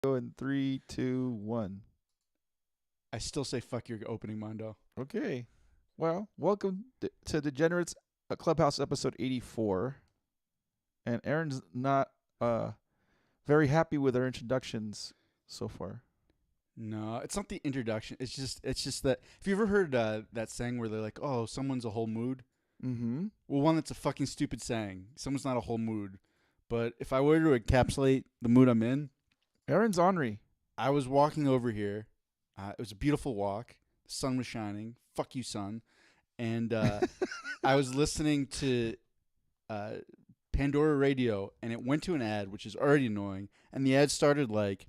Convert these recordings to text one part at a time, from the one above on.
Go in 3, 2, 1. I still say fuck your opening, Mondo. Okay. Well, welcome to Degenerates Clubhouse episode 84. And Aaron's not very happy with our introductions so far. No, it's not the introduction. It's just that. Have you ever heard that saying where they're like, "Oh, someone's a whole mood"? Mm-hmm. Well, one that's a fucking stupid saying. Someone's not a whole mood. But if I were to encapsulate the mood I'm in, Aaron's ornery. I was walking over here. It was a beautiful walk. The sun was shining. Fuck you, sun. And I was listening to Pandora Radio, and it went to an ad, which is already annoying. And the ad started like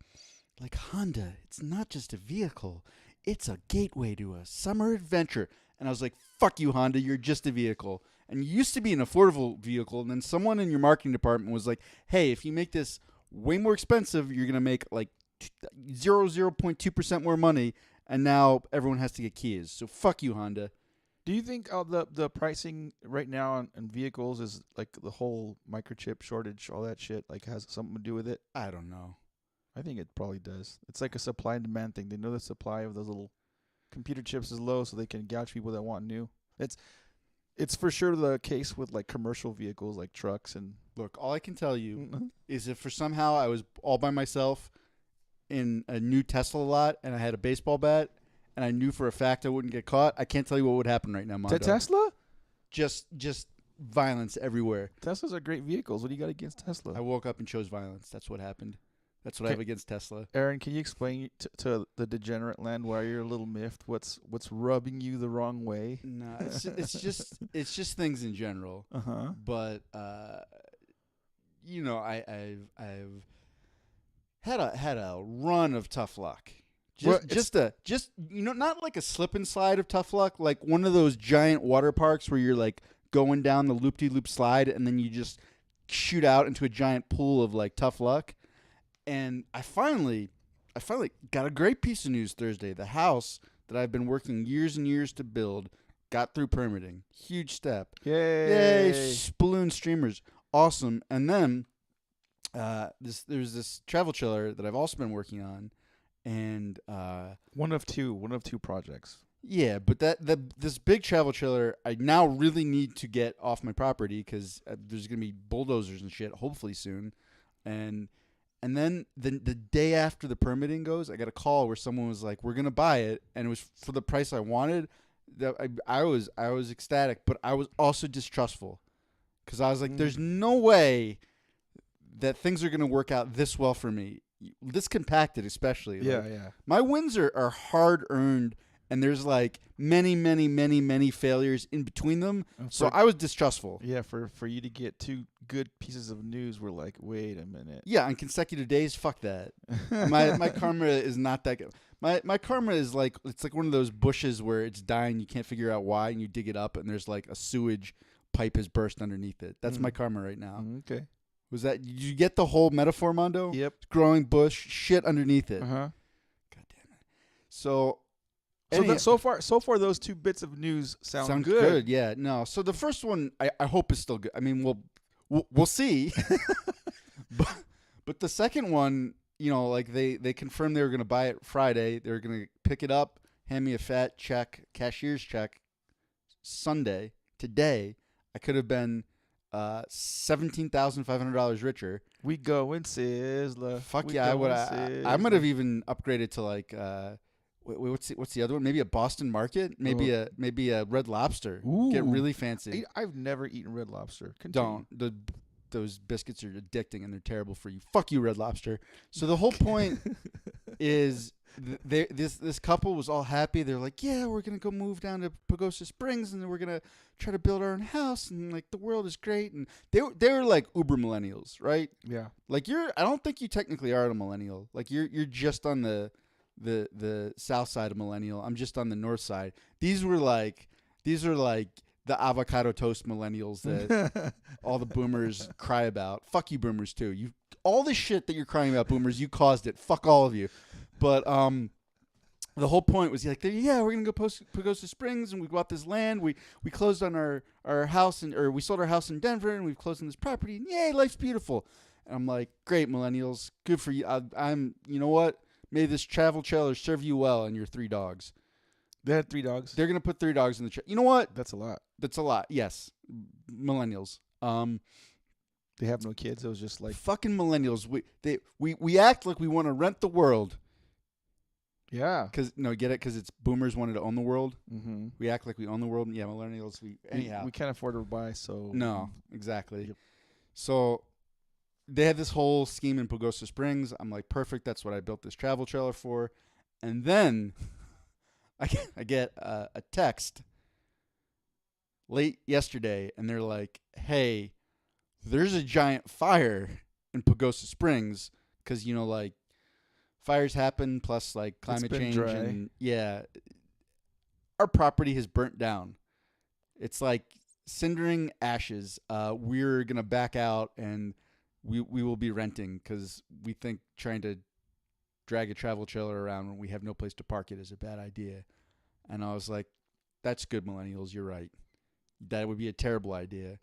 Honda, it's not just a vehicle. It's a gateway to a summer adventure. And I was like, fuck you, Honda, you're just a vehicle. And you used to be an affordable vehicle. And then someone in your marketing department was like, hey, if you make this way more expensive, you're going to make like 0.2% more money. And now everyone has to get Kias. So fuck you, Honda. Do you think the pricing right now on vehicles is like the whole microchip shortage, all that shit, like has something to do with it? I don't know. I think it probably does. It's like a supply and demand thing. They know the supply of those little computer chips is low, so they can gouge people that want new. It's for sure the case with like commercial vehicles, like trucks and. Look, all I can tell you is if for somehow I was all by myself in a new Tesla lot and I had a baseball bat and I knew for a fact I wouldn't get caught, I can't tell you what would happen right now, Mondo. Tesla? Just violence everywhere. Teslas are great vehicles. What do you got against Tesla? I woke up and chose violence. That's what happened. That's what I have against Tesla. Aaron, can you explain to the degenerate land why you're a little miffed? What's rubbing you the wrong way? No, it's just things in general. But I've had a run of tough luck. Not like a slip and slide of tough luck, like one of those giant water parks where you're like going down the loop-de-loop slide and then you just shoot out into a giant pool of like tough luck. And I finally got a great piece of news Thursday. The house that I've been working years and years to build got through permitting. Huge step. Yay! Balloon streamers. Awesome. And then there's this travel trailer that I've also been working on. And one of two projects. Yeah, but this big travel trailer I now really need to get off my property because there's going to be bulldozers and shit hopefully soon. And then the day after the permitting goes, I got a call where someone was like, "We're gonna buy it," and it was for the price I wanted. That I was ecstatic, but I was also distrustful because I was like, "There's no way that things are gonna work out this well for me, this compacted especially." Yeah. My wins are hard earned, and there's like many failures in between them. So I was distrustful. Yeah, for you to get two good pieces of news, we're like, wait a minute. Yeah, on consecutive days, fuck that. My karma is not that good. My karma is like, it's like one of those bushes where it's dying, you can't figure out why, and you dig it up, and there's like a sewage pipe has burst underneath it. That's my karma right now. Okay. Did you get the whole metaphor, Mondo? Yep. Growing bush, shit underneath it. Uh-huh. God damn it. So so far, those two bits of news sound good. Yeah, no. So the first one, I hope is still good. I mean, we'll see. but the second one, like they confirmed they were going to buy it Friday. They were going to pick it up, hand me a fat check, cashier's check, Sunday. Today, I could have been $17,500 richer. We go in Sizzler. Fuck yeah, I would. I might have even upgraded to like. What's the other one? Maybe a Boston Market. Maybe a Red Lobster. Ooh. Get really fancy. I've never eaten Red Lobster. Continue. Don't. Those biscuits are addicting and they're terrible for you. Fuck you, Red Lobster. So the whole point is this couple was all happy. They're like, yeah, we're gonna go move down to Pagosa Springs and then we're gonna try to build our own house and like the world is great. And they were like uber millennials, right? Yeah. Like I don't think you technically are a millennial. Like you're just on the south side of millennial. I'm just on the north side. These are like the avocado toast millennials that all the boomers cry about. Fuck you, boomers too. All the shit that you're crying about, boomers, you caused it. Fuck all of you. But the whole point was like, yeah, we're gonna go Pagosa Springs and we bought this land. We closed on our house or we sold our house in Denver and we've closed on this property. And yay, life's beautiful. And I'm like, great, millennials, good for you. I'm, you know what? May this travel trailer serve you well and your 3 dogs. They had 3 dogs. They're gonna put 3 dogs in the trailer. You know what? That's a lot. That's a lot. Yes, millennials. They have no kids. It was just like Fucking millennials. We act like we want to rent the world. yeah. Cause no, get it? Cause it's boomers wanted to own the world. Mm-hmm. We act like we own the world. Yeah, millennials. Anyhow, We can't afford to buy, so no, exactly. Yep. So they had this whole scheme in Pagosa Springs. I'm like, perfect. That's what I built this travel trailer for. And then I get a text late yesterday, and they're like, hey, there's a giant fire in Pagosa Springs because, you know, like, fires happen plus, like, climate been change. dry. And, yeah, our property has burnt down. It's like cindering ashes. We're going to back out, and we will be renting because we think trying to drag a travel trailer around when we have no place to park it is a bad idea. And I was like, that's good, millennials. You're right. That would be a terrible idea.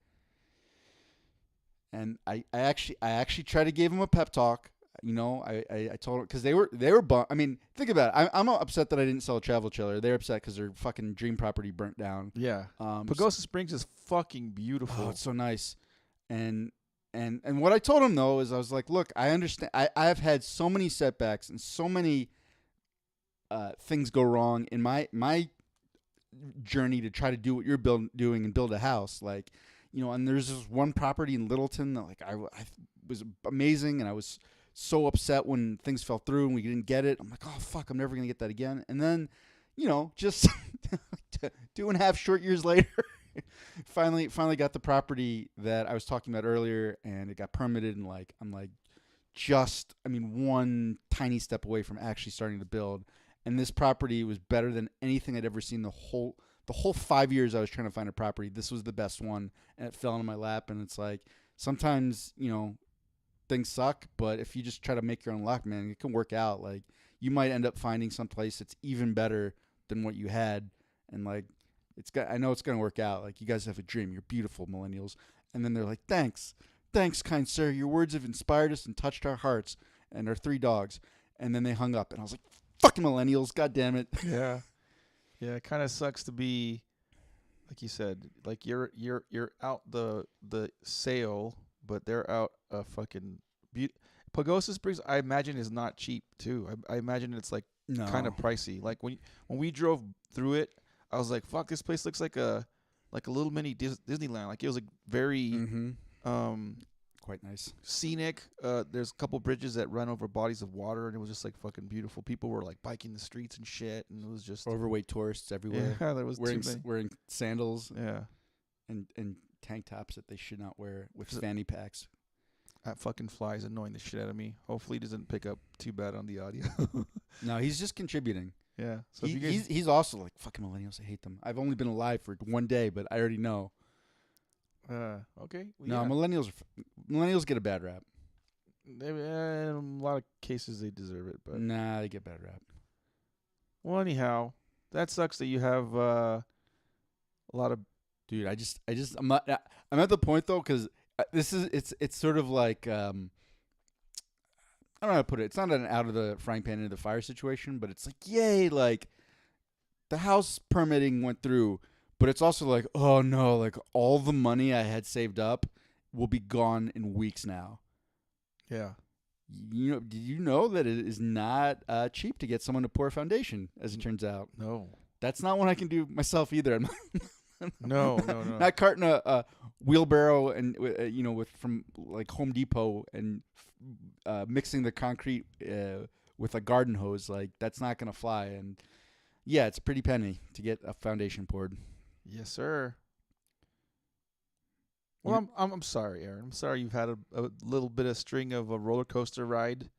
And I actually tried to give him a pep talk. You know, I told him because they were I mean, think about it. I'm upset that I didn't sell a travel trailer. They're upset because their fucking dream property burnt down. yeah. Pagosa Springs is fucking beautiful. Oh, it's so nice. And what I told him though is I was like, look, I understand. I've had so many setbacks and so many things go wrong in my journey to try to do what you're doing and build a house. Like, you know, and there's this one property in Littleton that like I was amazing, and I was so upset when things fell through and we didn't get it. I'm like, oh fuck, I'm never gonna get that again. And then, you know, just 2.5 short years later, finally got the property that I was talking about earlier, and it got permitted. And like, I'm like, one tiny step away from actually starting to build. And this property was better than anything I'd ever seen the whole 5 years I was trying to find a property. This was the best one, and it fell into my lap. And it's like, sometimes, you know, things suck, but if you just try to make your own luck, man, it can work out. Like, you might end up finding some place that's even better than what you had. And like, I know it's going to work out. Like, you guys have a dream. You're beautiful, millennials. And then they're like, thanks, kind sir. Your words have inspired us and touched our hearts and our 3 dogs. And then they hung up, and I was like, fucking millennials, god damn it. Yeah. Yeah, it kind of sucks to be, like you said, like you're out the sale, but they're out a fucking Pagosa Springs. I imagine is not cheap too. I imagine it's like kind of pricey. Like when we drove through it, I was like, fuck, this place looks like a little mini Disneyland. Like it was like very quite nice, scenic. There's a couple bridges that run over bodies of water, and it was just like fucking beautiful. People were like biking the streets and shit, and it was just overweight tourists everywhere. Yeah, there was wearing sandals, yeah, and tank tops that they should not wear with fanny packs. That fucking fly is annoying the shit out of me. Hopefully, it doesn't pick up too bad on the audio. No, he's just contributing. Yeah, so he's also like, fucking millennials. I hate them. I've only been alive for 1 day, but I already know. Okay. Well, no, yeah. millennials get a bad rap. In a lot of cases, they deserve it, but nah, they get a bad rap. Well, anyhow, that sucks that you have a lot of. Dude, I'm at the point though, because it's sort of like I don't know how to put it. It's not an out of the frying pan into the fire situation, but it's like, yay, like the house permitting went through. But it's also like, oh no, like all the money I had saved up will be gone in weeks now. Yeah. You know, did you know that it is not cheap to get someone to pour a foundation, as it turns out? No. That's not what I can do myself either. No. Not carting a wheelbarrow and with from like Home Depot and mixing the concrete with a garden hose. Like, that's not gonna fly. And yeah, it's a pretty penny to get a foundation poured. Yes, sir. Well, I'm sorry, Aaron. I'm sorry you've had a little bit of string of a roller coaster ride.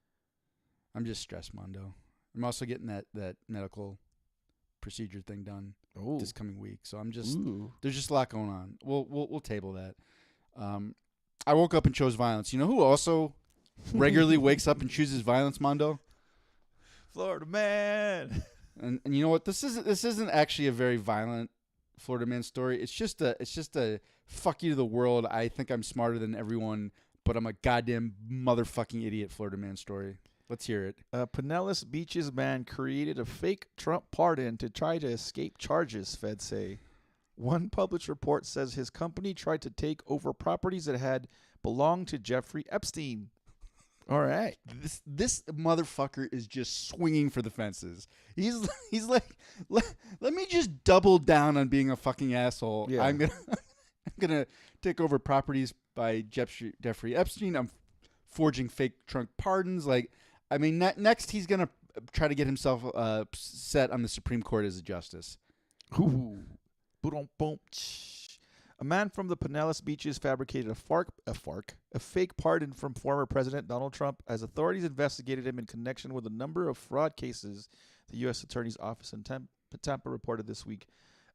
I'm just stressed, Mondo. I'm also getting that medical procedure thing done this coming week, so I'm just there's just a lot going on. We'll table that. I woke up and chose violence. You know who also regularly wakes up and chooses violence, Mondo? Florida man. And you know what? This isn't actually a very violent Florida man story. It's just a fuck you to the world. I think I'm smarter than everyone, but I'm a goddamn motherfucking idiot Florida man story. Let's hear it. Pinellas Beach's man created a fake Trump pardon to try to escape charges, feds say. One published report says his company tried to take over properties that had belonged to Jeffrey Epstein. All right. This motherfucker is just swinging for the fences. He's like, let me just double down on being a fucking asshole. Yeah. I'm gonna take over properties by Jeffrey Epstein. I'm forging fake Trump pardons. Like, I mean, next he's gonna try to get himself set on the Supreme Court as a justice. Ooh. Boom. A man from the Pinellas Beaches fabricated a fake pardon from former President Donald Trump as authorities investigated him in connection with a number of fraud cases, the U.S. Attorney's Office in Tampa reported this week.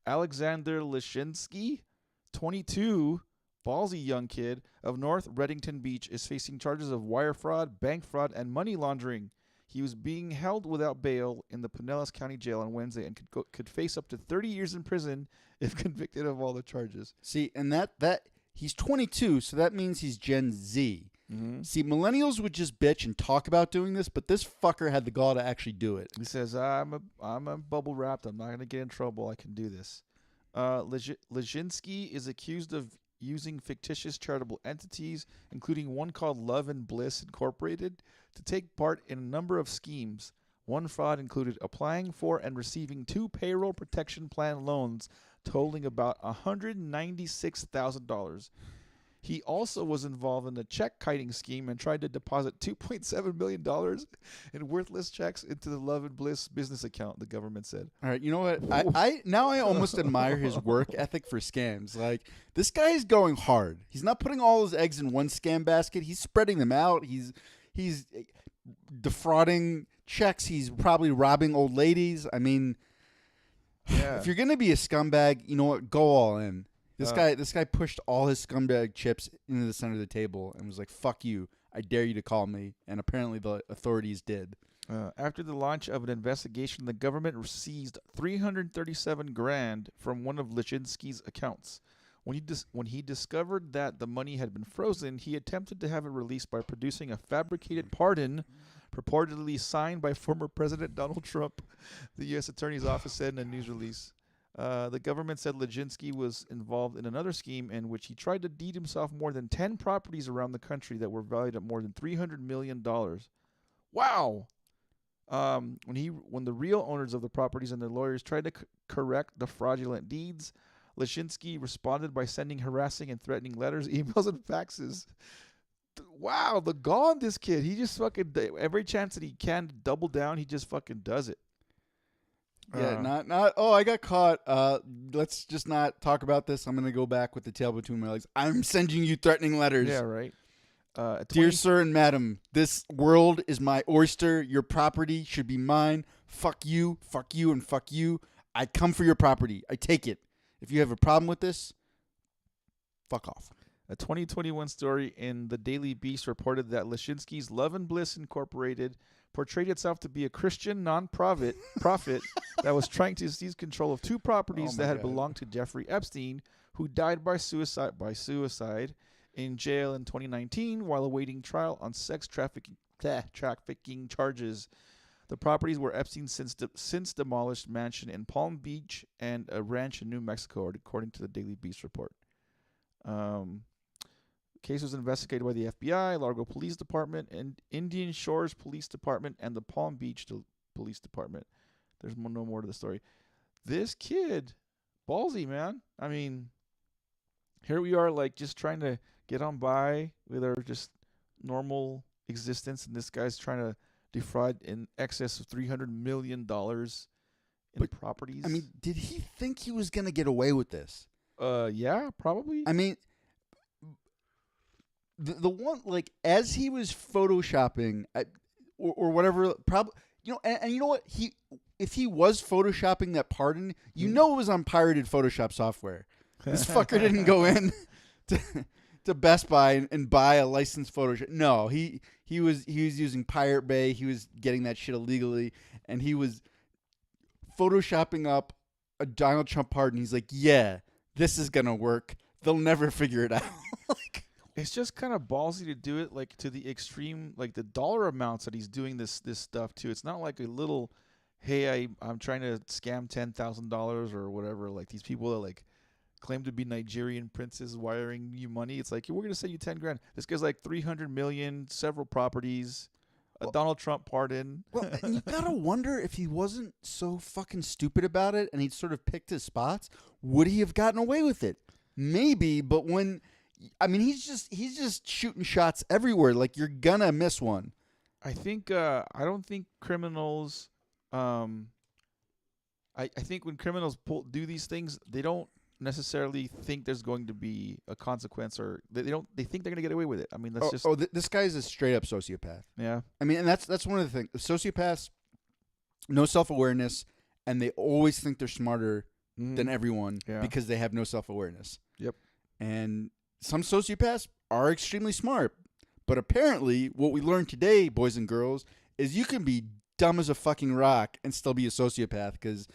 Alexander Lishinsky, 22, ballsy young kid of North Reddington Beach, is facing charges of wire fraud, bank fraud, and money laundering. He was being held without bail in the Pinellas County Jail on Wednesday and could face up to 30 years in prison if convicted of all the charges. See, and that he's 22, so that means he's Gen Z. Mm-hmm. See, millennials would just bitch and talk about doing this, but this fucker had the gall to actually do it. He says, I'm a bubble wrapped. I'm not going to get in trouble. I can do this. Lejinsky is accused of using fictitious charitable entities, including one called Love and Bliss Incorporated, to take part in a number of schemes. One fraud included applying for and receiving 2 payroll protection plan loans totaling about $196,000. He also was involved in a check kiting scheme and tried to deposit $2.7 million in worthless checks into the Love and Bliss business account, the government said. All right, you know what? I almost admire his work ethic for scams. Like, this guy is going hard. He's not putting all his eggs in one scam basket. He's spreading them out. He's defrauding checks. He's probably robbing old ladies. I mean, Yeah. if you're gonna be a scumbag, you know what? Go all in. This guy pushed all his scumbag chips into the center of the table and was like, "Fuck you! I dare you to call me." And apparently, the authorities did. After the launch of an investigation, the government seized $337,000 from one of Lechinsky's accounts. When he discovered that the money had been frozen, he attempted to have it released by producing a fabricated pardon, purportedly signed by former President Donald Trump. The U.S. Attorney's Office said in a news release. The government said Lejinsky was involved in another scheme in which he tried to deed himself more than 10 properties around the country that were valued at more than $300 million. Wow! When the real owners of the properties and their lawyers tried to correct the fraudulent deeds, Lejinsky responded by sending harassing and threatening letters, emails, and faxes. Wow, the gall on this kid. He just fucking, every chance that he can double down, he just fucking does it. Yeah, not. Oh, I got caught. Let's just not talk about this. I'm gonna go back with the tail between my legs. I'm sending you threatening letters. Yeah, right. Dear sir and madam, this world is my oyster. Your property should be mine. Fuck you, and fuck you. I come for your property. I take it. If you have a problem with this, fuck off. A 2021 story in the Daily Beast reported that Lechinsky's Love and Bliss Incorporated portrayed itself to be a Christian non-profit that was trying to seize control of 2 properties that had belonged to Jeffrey Epstein, who died by suicide in jail in 2019 while awaiting trial on sex trafficking charges. The properties were Epstein's since demolished mansion in Palm Beach and a ranch in New Mexico, according to the Daily Beast report. Case was investigated by the FBI, Largo Police Department, and Indian Shores Police Department, and the Palm Beach Police Department. There's no more to the story. This kid, ballsy, man. I mean, here we are, like, just trying to get on by with our just normal existence, and this guy's trying to defraud in excess of $300 million in properties. I mean, did he think he was gonna get away with this? Yeah, probably. I mean, the one, like, as he was photoshopping or whatever, probably, you know, and you know what, if he was photoshopping that pardon, you know it was on pirated Photoshop software. This fucker didn't go in to Best Buy and buy a licensed Photoshop. No, he was using Pirate Bay. He was getting that shit illegally, and he was photoshopping up a Donald Trump pardon. He's like, yeah, this is gonna work. They'll never figure it out. Like, It's just kind of ballsy to do it like to the extreme, like the dollar amounts that he's doing this stuff to. It's not like a little, hey, I'm trying to scam $10,000 or whatever. Like these people that like claim to be Nigerian princes wiring you money. It's like we're gonna send you 10 grand. This guy's like 300 million, several properties, a Well- Donald Trump pardon. Well, and you gotta wonder if he wasn't so fucking stupid about it and he'd sort of picked his spots, would he have gotten away with it? Maybe, but when, I mean, he's just shooting shots everywhere. Like you're gonna miss one. I think I don't think criminals. I think when criminals do these things, they don't necessarily think there's going to be a consequence, or they don't. They think they're gonna get away with it. I mean, that's just This guy's a straight up sociopath. yeah. I mean, and that's one of the things. Sociopaths, no self awareness, and they always think they're smarter than everyone Yeah. because they have no self awareness. Yep. And some sociopaths are extremely smart, but apparently, what we learned today, boys and girls, is you can be dumb as a fucking rock and still be a sociopath. Because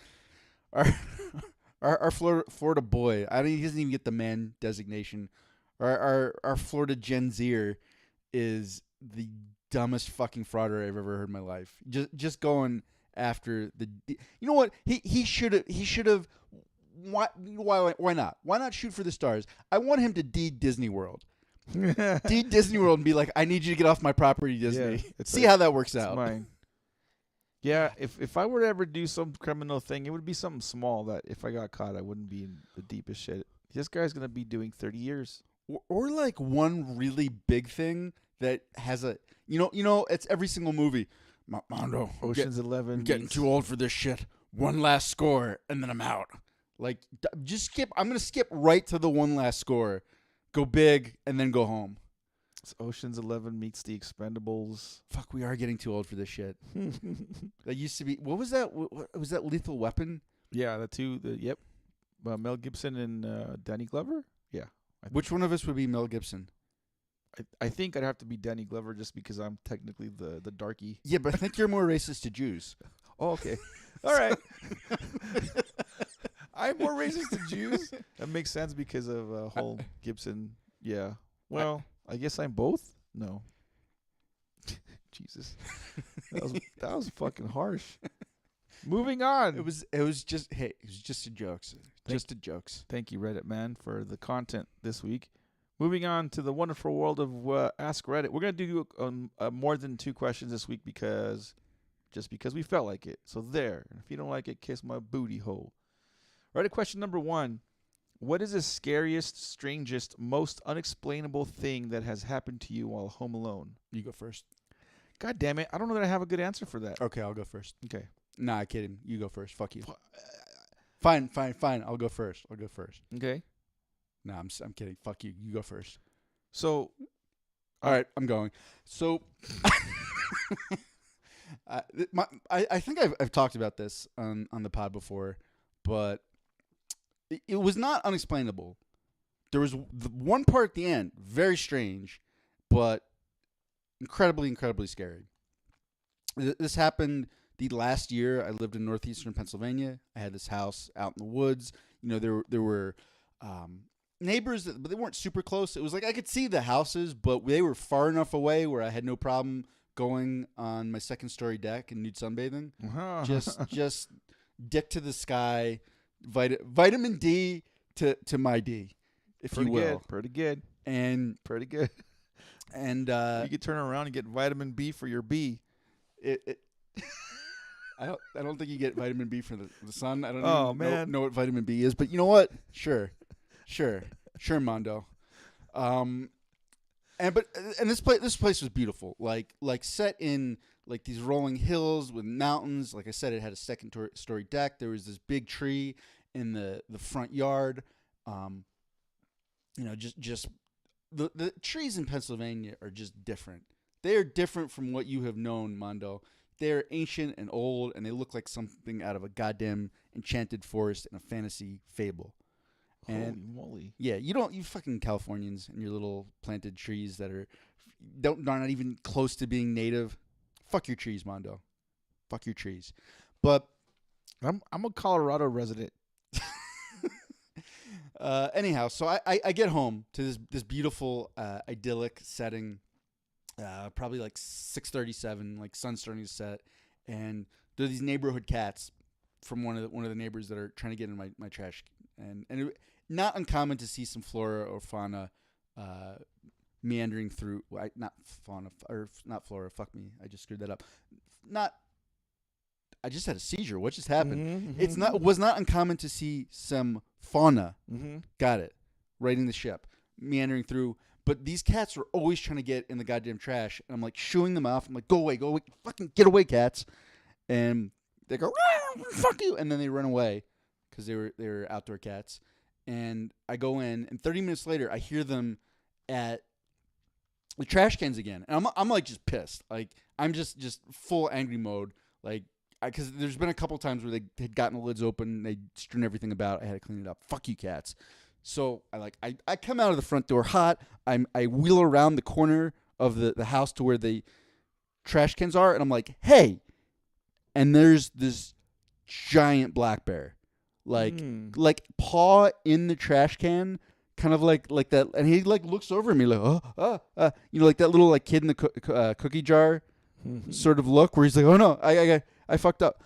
our Florida boy, he doesn't even get the man designation. Our Florida Gen Zer is the dumbest fucking frauder I've ever heard in my life. Just going after the. You know what? He should have. Why not? Why not shoot for the stars? I want him to deed Disney World. Deed Disney World and be like, I need you to get off my property, Disney. Yeah, it's See like- how that works It's out. mine. Yeah, if I were to ever do some criminal thing, it would be something small that if I got caught, I wouldn't be in the deepest shit. This guy's gonna be doing 30 years. Or like one really big thing that has a you know it's every single movie. Mondo, Ocean's 11. I'm getting meets- too old for this shit. One last score and then I'm out. Like just skip. I'm gonna skip right to the one last score, go big and then go home. It's Ocean's 11 meets The Expendables. Fuck, we are getting too old for this shit. That used to be. What was that? What, was that Lethal Weapon? Yeah, yep. Mel Gibson and Danny Glover. Yeah, Which one of us would be Mel Gibson? I think I'd have to be Danny Glover just because I'm technically the darky. Yeah, but I think you're more racist to Jews. Oh, okay. All right. I'm more racist to Jews. That makes sense because of whole Gibson. Yeah. Well, I guess I'm both. No. Jesus. That was fucking harsh. Moving on. It was just a jokes. Just a jokes. Thank you, Reddit man, for the content this week. Moving on to the wonderful world of Ask Reddit. We're gonna do more than 2 questions this week because we felt like it. So there. And if you don't like it, kiss my booty hole. Reddit question number 1. What is the scariest, strangest, most unexplainable thing that has happened to you while home alone? You go first. God damn it. I don't know that I have a good answer for that. Okay, I'll go first. Okay. Nah, kidding. You go first. Fuck you. Fine. I'll go first. Okay. Nah, I'm kidding. Fuck you. You go first. So, All right, I'm going. So, I think I've talked about this on the pod before, but it was not unexplainable. There was one part at the end, very strange, but incredibly scary. This happened the last year I lived in northeastern Pennsylvania. I had this house out in the woods. You know, there were neighbors, but they weren't super close. It was like I could see the houses, but they were far enough away where I had no problem going on my second story deck and nude sunbathing. Just dick to the sky, vitamin D to my D, if you will. Pretty good. And You could turn around and get vitamin B for your B. I don't think you get vitamin B from the sun. I don't even know what vitamin B is, but you know what? Sure, Mondo. And this place was beautiful. Like set in like these rolling hills with mountains. Like I said, it had a second story deck. There was this big tree in the front yard. Just the trees in Pennsylvania are just different. They are different from what you have known, Mondo. They're ancient and old, and they look like something out of a goddamn enchanted forest in a fantasy fable. Holy moly! Yeah, you fucking Californians and your little planted trees that are not even close to being native. Fuck your trees, Mondo. Fuck your trees. But I'm a Colorado resident. Anyhow, so I get home to this beautiful idyllic setting. Probably like 6:37, like sun's starting to set, and there are these neighborhood cats from one of the neighbors that are trying to get in my trash, and not uncommon to see some flora or fauna meandering through. Not fauna or not flora. Fuck me, I just screwed that up. I just had a seizure. What just happened? Mm-hmm. It was not uncommon to see some fauna. Mm-hmm. Got it. Righting the ship, meandering through. But these cats were always trying to get in the goddamn trash, and I'm like shooing them off. I'm like, go away, fucking get away, cats! And they go, fuck you, and then they run away because they were outdoor cats. And I go in, and 30 minutes later, I hear them at the trash cans again, and I'm like just pissed, like I'm just full angry mode, like because there's been a couple times where they had gotten the lids open, they strewn everything about, I had to clean it up. Fuck you, cats. So I come out of the front door hot. I wheel around the corner of the house to where the trash cans are, and I'm like, hey, and there's this giant black bear, like paw in the trash can, kind of like that, and he like looks over at me like like that little like kid in the cookie jar sort of look where he's like, oh no, I fucked up.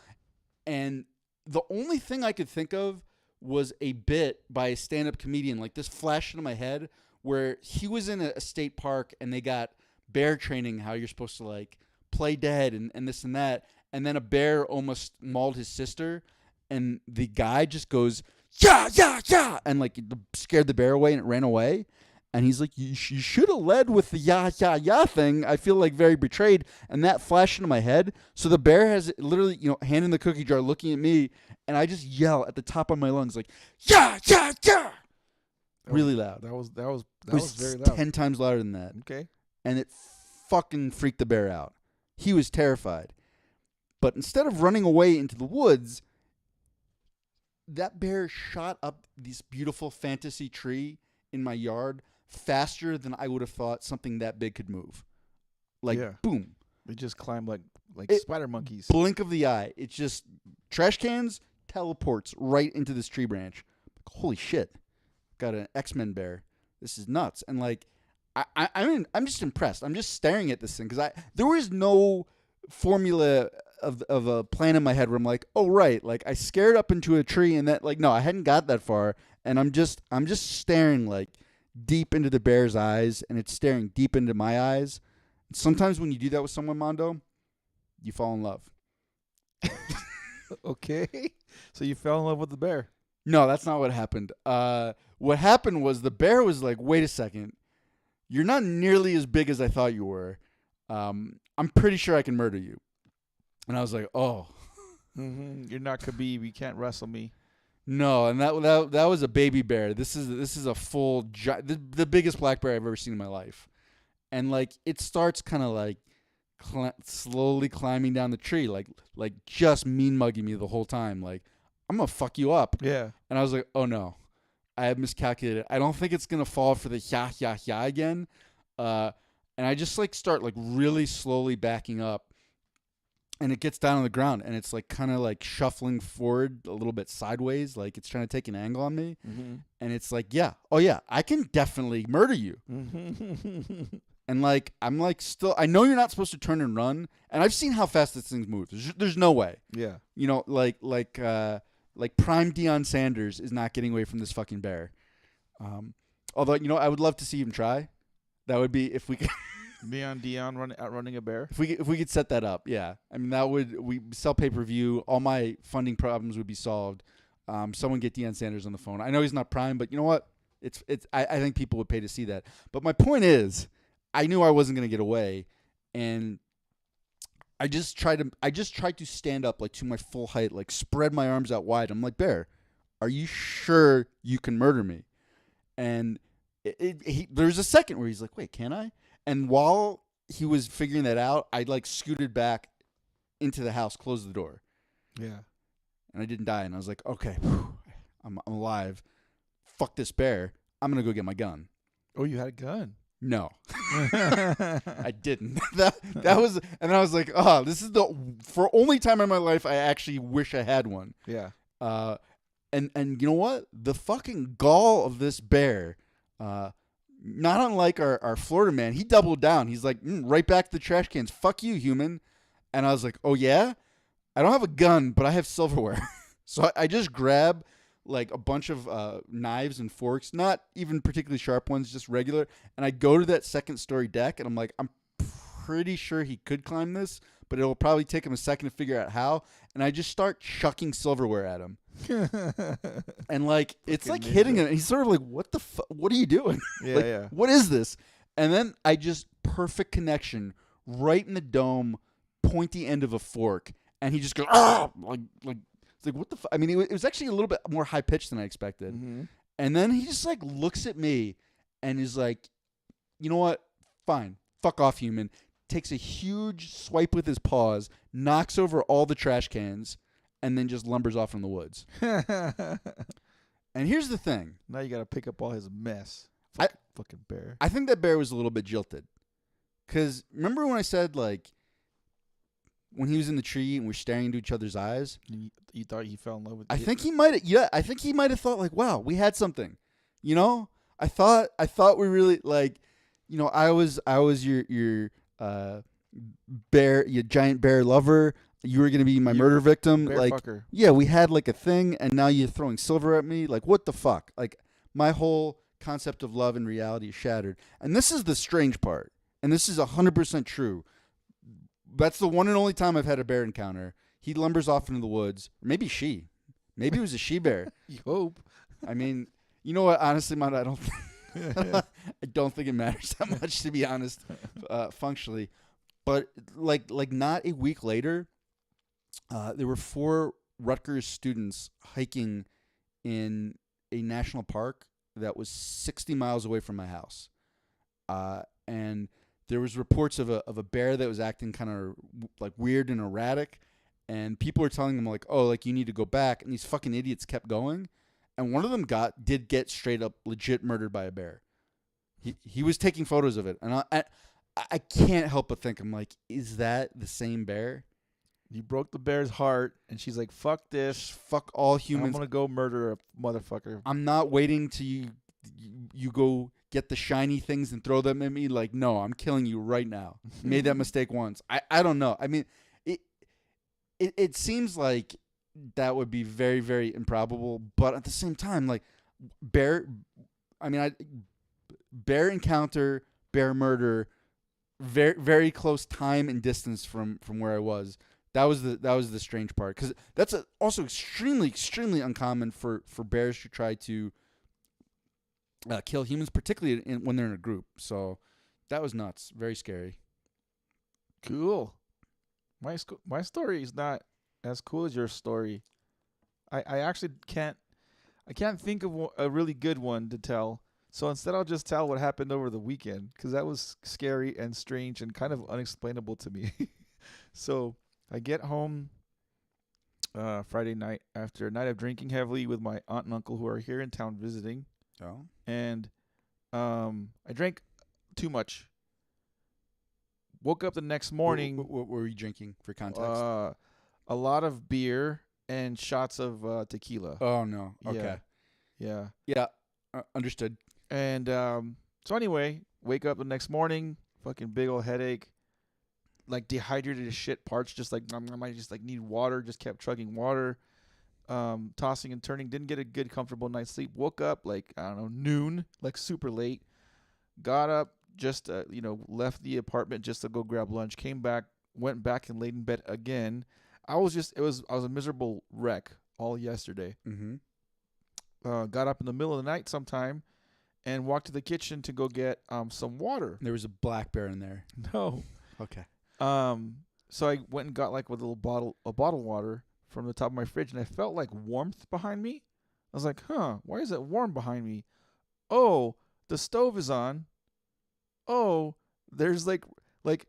And the only thing I could think of was a bit by a stand-up comedian, like this flashed into my head, where he was in a state park and they got bear training, how you're supposed to like play dead and this and that, and then a bear almost mauled his sister, and the guy just goes yeah, and like scared the bear away, and it ran away. And he's like, you should have led with the yeah thing. I feel like very betrayed. And that flashed into my head. So the bear has literally, hand in the cookie jar looking at me. And I just yell at the top of my lungs like, yeah. Really loud. That was very loud. 10 times louder than that. Okay. And it fucking freaked the bear out. He was terrified. But instead of running away into the woods, that bear shot up this beautiful fantasy tree in my yard faster than I would have thought something that big could move. Like, boom. They just climb like spider monkeys. Blink of the eye. It's just trash cans, teleports right into this tree branch. Like, holy shit. Got an X-Men bear. This is nuts. And like, I'm just impressed. I'm just staring at this thing because there was no formula of a plan in my head where I'm like, oh right, like I scared up into a tree and that, like, no, I hadn't got that far, and I'm just staring like deep into the bear's eyes, and it's staring deep into my eyes. Sometimes when you do that with someone, Mondo, you fall in love. Okay, so you fell in love with the bear. No, that's not what happened. What happened was the bear was like, wait a second, you're not nearly as big as I thought you were. I'm pretty sure I can murder you. And I was like, oh. You're not Khabib. You can't wrestle me. No, and that was a baby bear. This is a full the biggest black bear I've ever seen in my life. And like it starts kind of like slowly climbing down the tree, like just mean mugging me the whole time. Like, I'm gonna fuck you up. Yeah. And I was like, oh no, I have miscalculated. I don't think it's gonna fall for the yeah again. And I just like start like really slowly backing up. And it gets down on the ground, and it's like kind of like shuffling forward a little bit sideways, like it's trying to take an angle on me. And it's like, oh yeah, I can definitely murder you. And like I'm like still, I know you're not supposed to turn and run, and I've seen how fast this thing moves. There's no way. Yeah. Like prime Deion Sanders is not getting away from this fucking bear. Although I would love to see him try. That would be if we could. Deion outrunning a bear. If we could set that up, yeah. I mean, we sell pay-per-view. All my funding problems would be solved. Someone get Deion Sanders on the phone. I know he's not prime, but you know what? I think people would pay to see that. But my point is, I knew I wasn't going to get away, and I just tried to stand up like to my full height, like spread my arms out wide. I'm like, bear, are you sure you can murder me? And there's a second where he's like, wait, can I? And while he was figuring that out, I like scooted back into the house, closed the door. Yeah. And I didn't die. And I was like, okay, I'm alive. Fuck this bear. I'm going to go get my gun. Oh, you had a gun? No. I didn't. That was, and then I was like, oh, this is the only time in my life I actually wish I had one. Yeah. And you know what? The fucking gall of this bear, not unlike our Florida man, he doubled down. He's like, right back to the trash cans. Fuck you, human. And I was like, oh, yeah? I don't have a gun, but I have silverware. So I just grab like a bunch of knives and forks, not even particularly sharp ones, just regular. And I go to that second story deck, and I'm like, I'm pretty sure he could climb this, but it'll probably take him a second to figure out how. And I just start chucking silverware at him. And like it's like hitting him. And he's sort of like, what the fuck? What are you doing? Yeah, like, yeah. what is this? And then I just perfect connection right in the dome, pointy end of a fork. And he just goes, ah! Like it's like, what the fuck? I mean, it was actually a little bit more high pitched than I expected. Mm-hmm. And then he just like looks at me and is like, you know what? Fine. Fuck off, human. Takes a huge swipe with his paws, knocks over all the trash cans, and then just lumbers off in the woods. And here's the thing. Now you got to pick up all his mess. Fucking bear. I think that bear was a little bit jilted. Because remember when I said, like, when he was in the tree and we're staring into each other's eyes? You thought he fell in love with I you? think he might have thought, like, wow, we had something. You know? I thought we really, like, you know, I was your bear, your giant bear lover. You were gonna be my murder victim. Bear like, fucker. yeah, we had like a thing, and now you're throwing silver at me. Like, what the fuck? Like, my whole concept of love and reality is shattered. And this is the strange part. And this is 100% true. That's the one and only time I've had a bear encounter. He lumbers off into the woods. Maybe she. Maybe it was a she bear. You hope. I mean, you know what? Honestly, man, I don't think it matters that much, to be honest, functionally. But like not a week later, there were 4 Rutgers students hiking in a national park that was 60 miles away from my house, and there was reports of a bear that was acting kind of like weird and erratic, and people were telling them like, oh, like you need to go back, and these fucking idiots kept going. And one of them did get straight up legit murdered by a bear. He was taking photos of it. And I can't help but think, I'm like, is that the same bear? You broke the bear's heart, and she's like, fuck this. Just fuck all humans. I'm going to go murder a motherfucker. I'm not waiting till you go get the shiny things and throw them at me. Like, no, I'm killing you right now. Made that mistake once. I don't know. I mean, it seems like that would be very, very improbable, but at the same time, like bear encounter, bear murder, very, very close time and distance from where I was. That was the strange part, because that's also extremely, extremely uncommon for bears to try to kill humans, particularly when they're in a group. So that was nuts, very scary. Cool. My story is not as cool as your story. I actually can't think of a really good one to tell. So instead, I'll just tell what happened over the weekend, because that was scary and strange and kind of unexplainable to me. So I get home Friday night after a night of drinking heavily with my aunt and uncle who are here in town visiting. Oh. And I drank too much. Woke up the next morning. What were you drinking, for context? A lot of beer and shots of tequila. Oh, no. Okay. Yeah. Yeah. Understood. And so anyway, wake up the next morning, fucking big old headache, like dehydrated as shit, parts just like I might just like need water, just kept chugging water, tossing and turning, didn't get a good comfortable night's sleep. Woke up like, I don't know, noon, like super late. Got up, just left the apartment just to go grab lunch, came back, went back and laid in bed again. I was a miserable wreck all yesterday. Mm-hmm. Got up in the middle of the night sometime and walked to the kitchen to go get some water. There was a black bear in there. No. Okay. So I went and got like a bottle of water from the top of my fridge, and I felt like warmth behind me. I was like, why is it warm behind me? Oh, the stove is on. Oh, there's like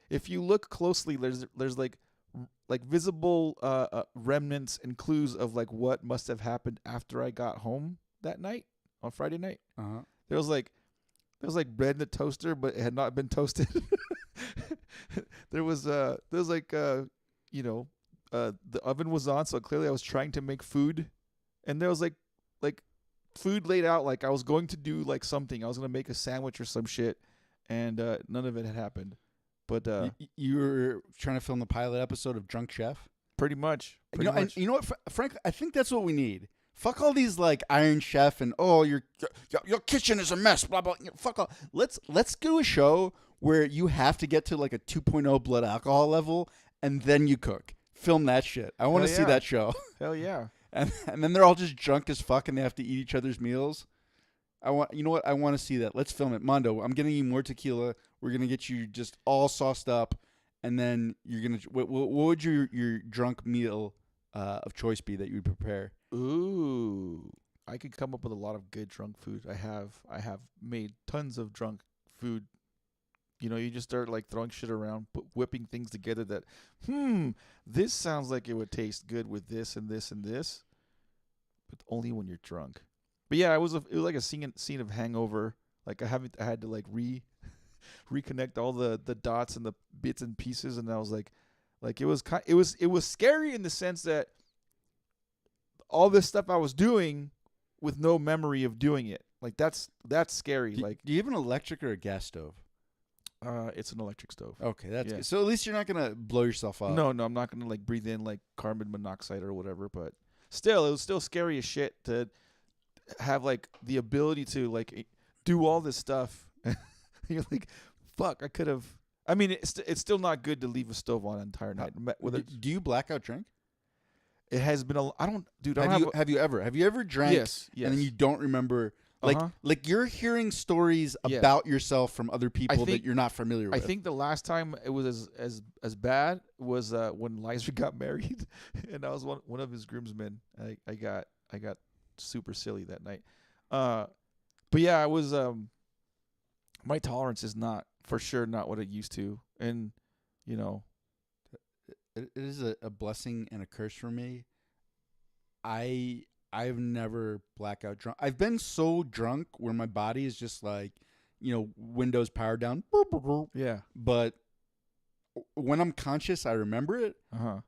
if you look closely, there's like visible remnants and clues of like what must have happened after I got home that night on Friday night. Uh-huh. There was like bread in the toaster, but it had not been toasted. there was the oven was on, so clearly I was trying to make food, and there was like like food laid out. Like I was going to do like something. I was gonna make a sandwich or some shit, and none of it had happened. But You were trying to film the pilot episode of Drunk Chef. pretty much. And you know what, Frank? I think that's what we need. Fuck all these like Iron Chef and your kitchen is a mess. Blah blah. Fuck all. Let's do a show where you have to get to like a 2.0 blood alcohol level and then you cook. Film that shit. I want to see that show. Hell yeah. And then they're all just drunk as fuck and they have to eat each other's meals. You know what? I want to see that. Let's film it. Mondo, I'm getting you more tequila. We're going to get you just all sauced up. And then you're going to, what would your drunk meal of choice be that you would prepare? Ooh, I could come up with a lot of good drunk food. I have made tons of drunk food. You know, you just start like throwing shit around, whipping things together that, this sounds like it would taste good with this and this and this, but only when you're drunk. But yeah, it was like a scene of Hangover. Like I had to like reconnect all the dots and the bits and pieces, and I was like it was scary in the sense that all this stuff I was doing with no memory of doing it. Like that's scary. Do you have an electric or a gas stove? It's an electric stove. Okay, that's good. So at least you're not gonna blow yourself up. No, I'm not gonna like breathe in like carbon monoxide or whatever. But still, it was still scary as shit to have like the ability to like do all this stuff. You're like, fuck, I could have. I mean, it's still not good to leave a stove on an entire night. Do you blackout drink? It has been I don't, dude. Have you ever drank? Yes. And then you don't remember. Like you're hearing stories about yourself from other people that you're not familiar with. I think the last time it was as bad was when Lizer got married, and I was one of his groomsmen. I got super silly that night. But yeah, I was my tolerance is not for sure not what it used to, and you know, it is a blessing and a curse for me. I've never blackout drunk. I've been so drunk where my body is just like, Windows powered down. Yeah. But when I'm conscious, I remember it. Uh-huh.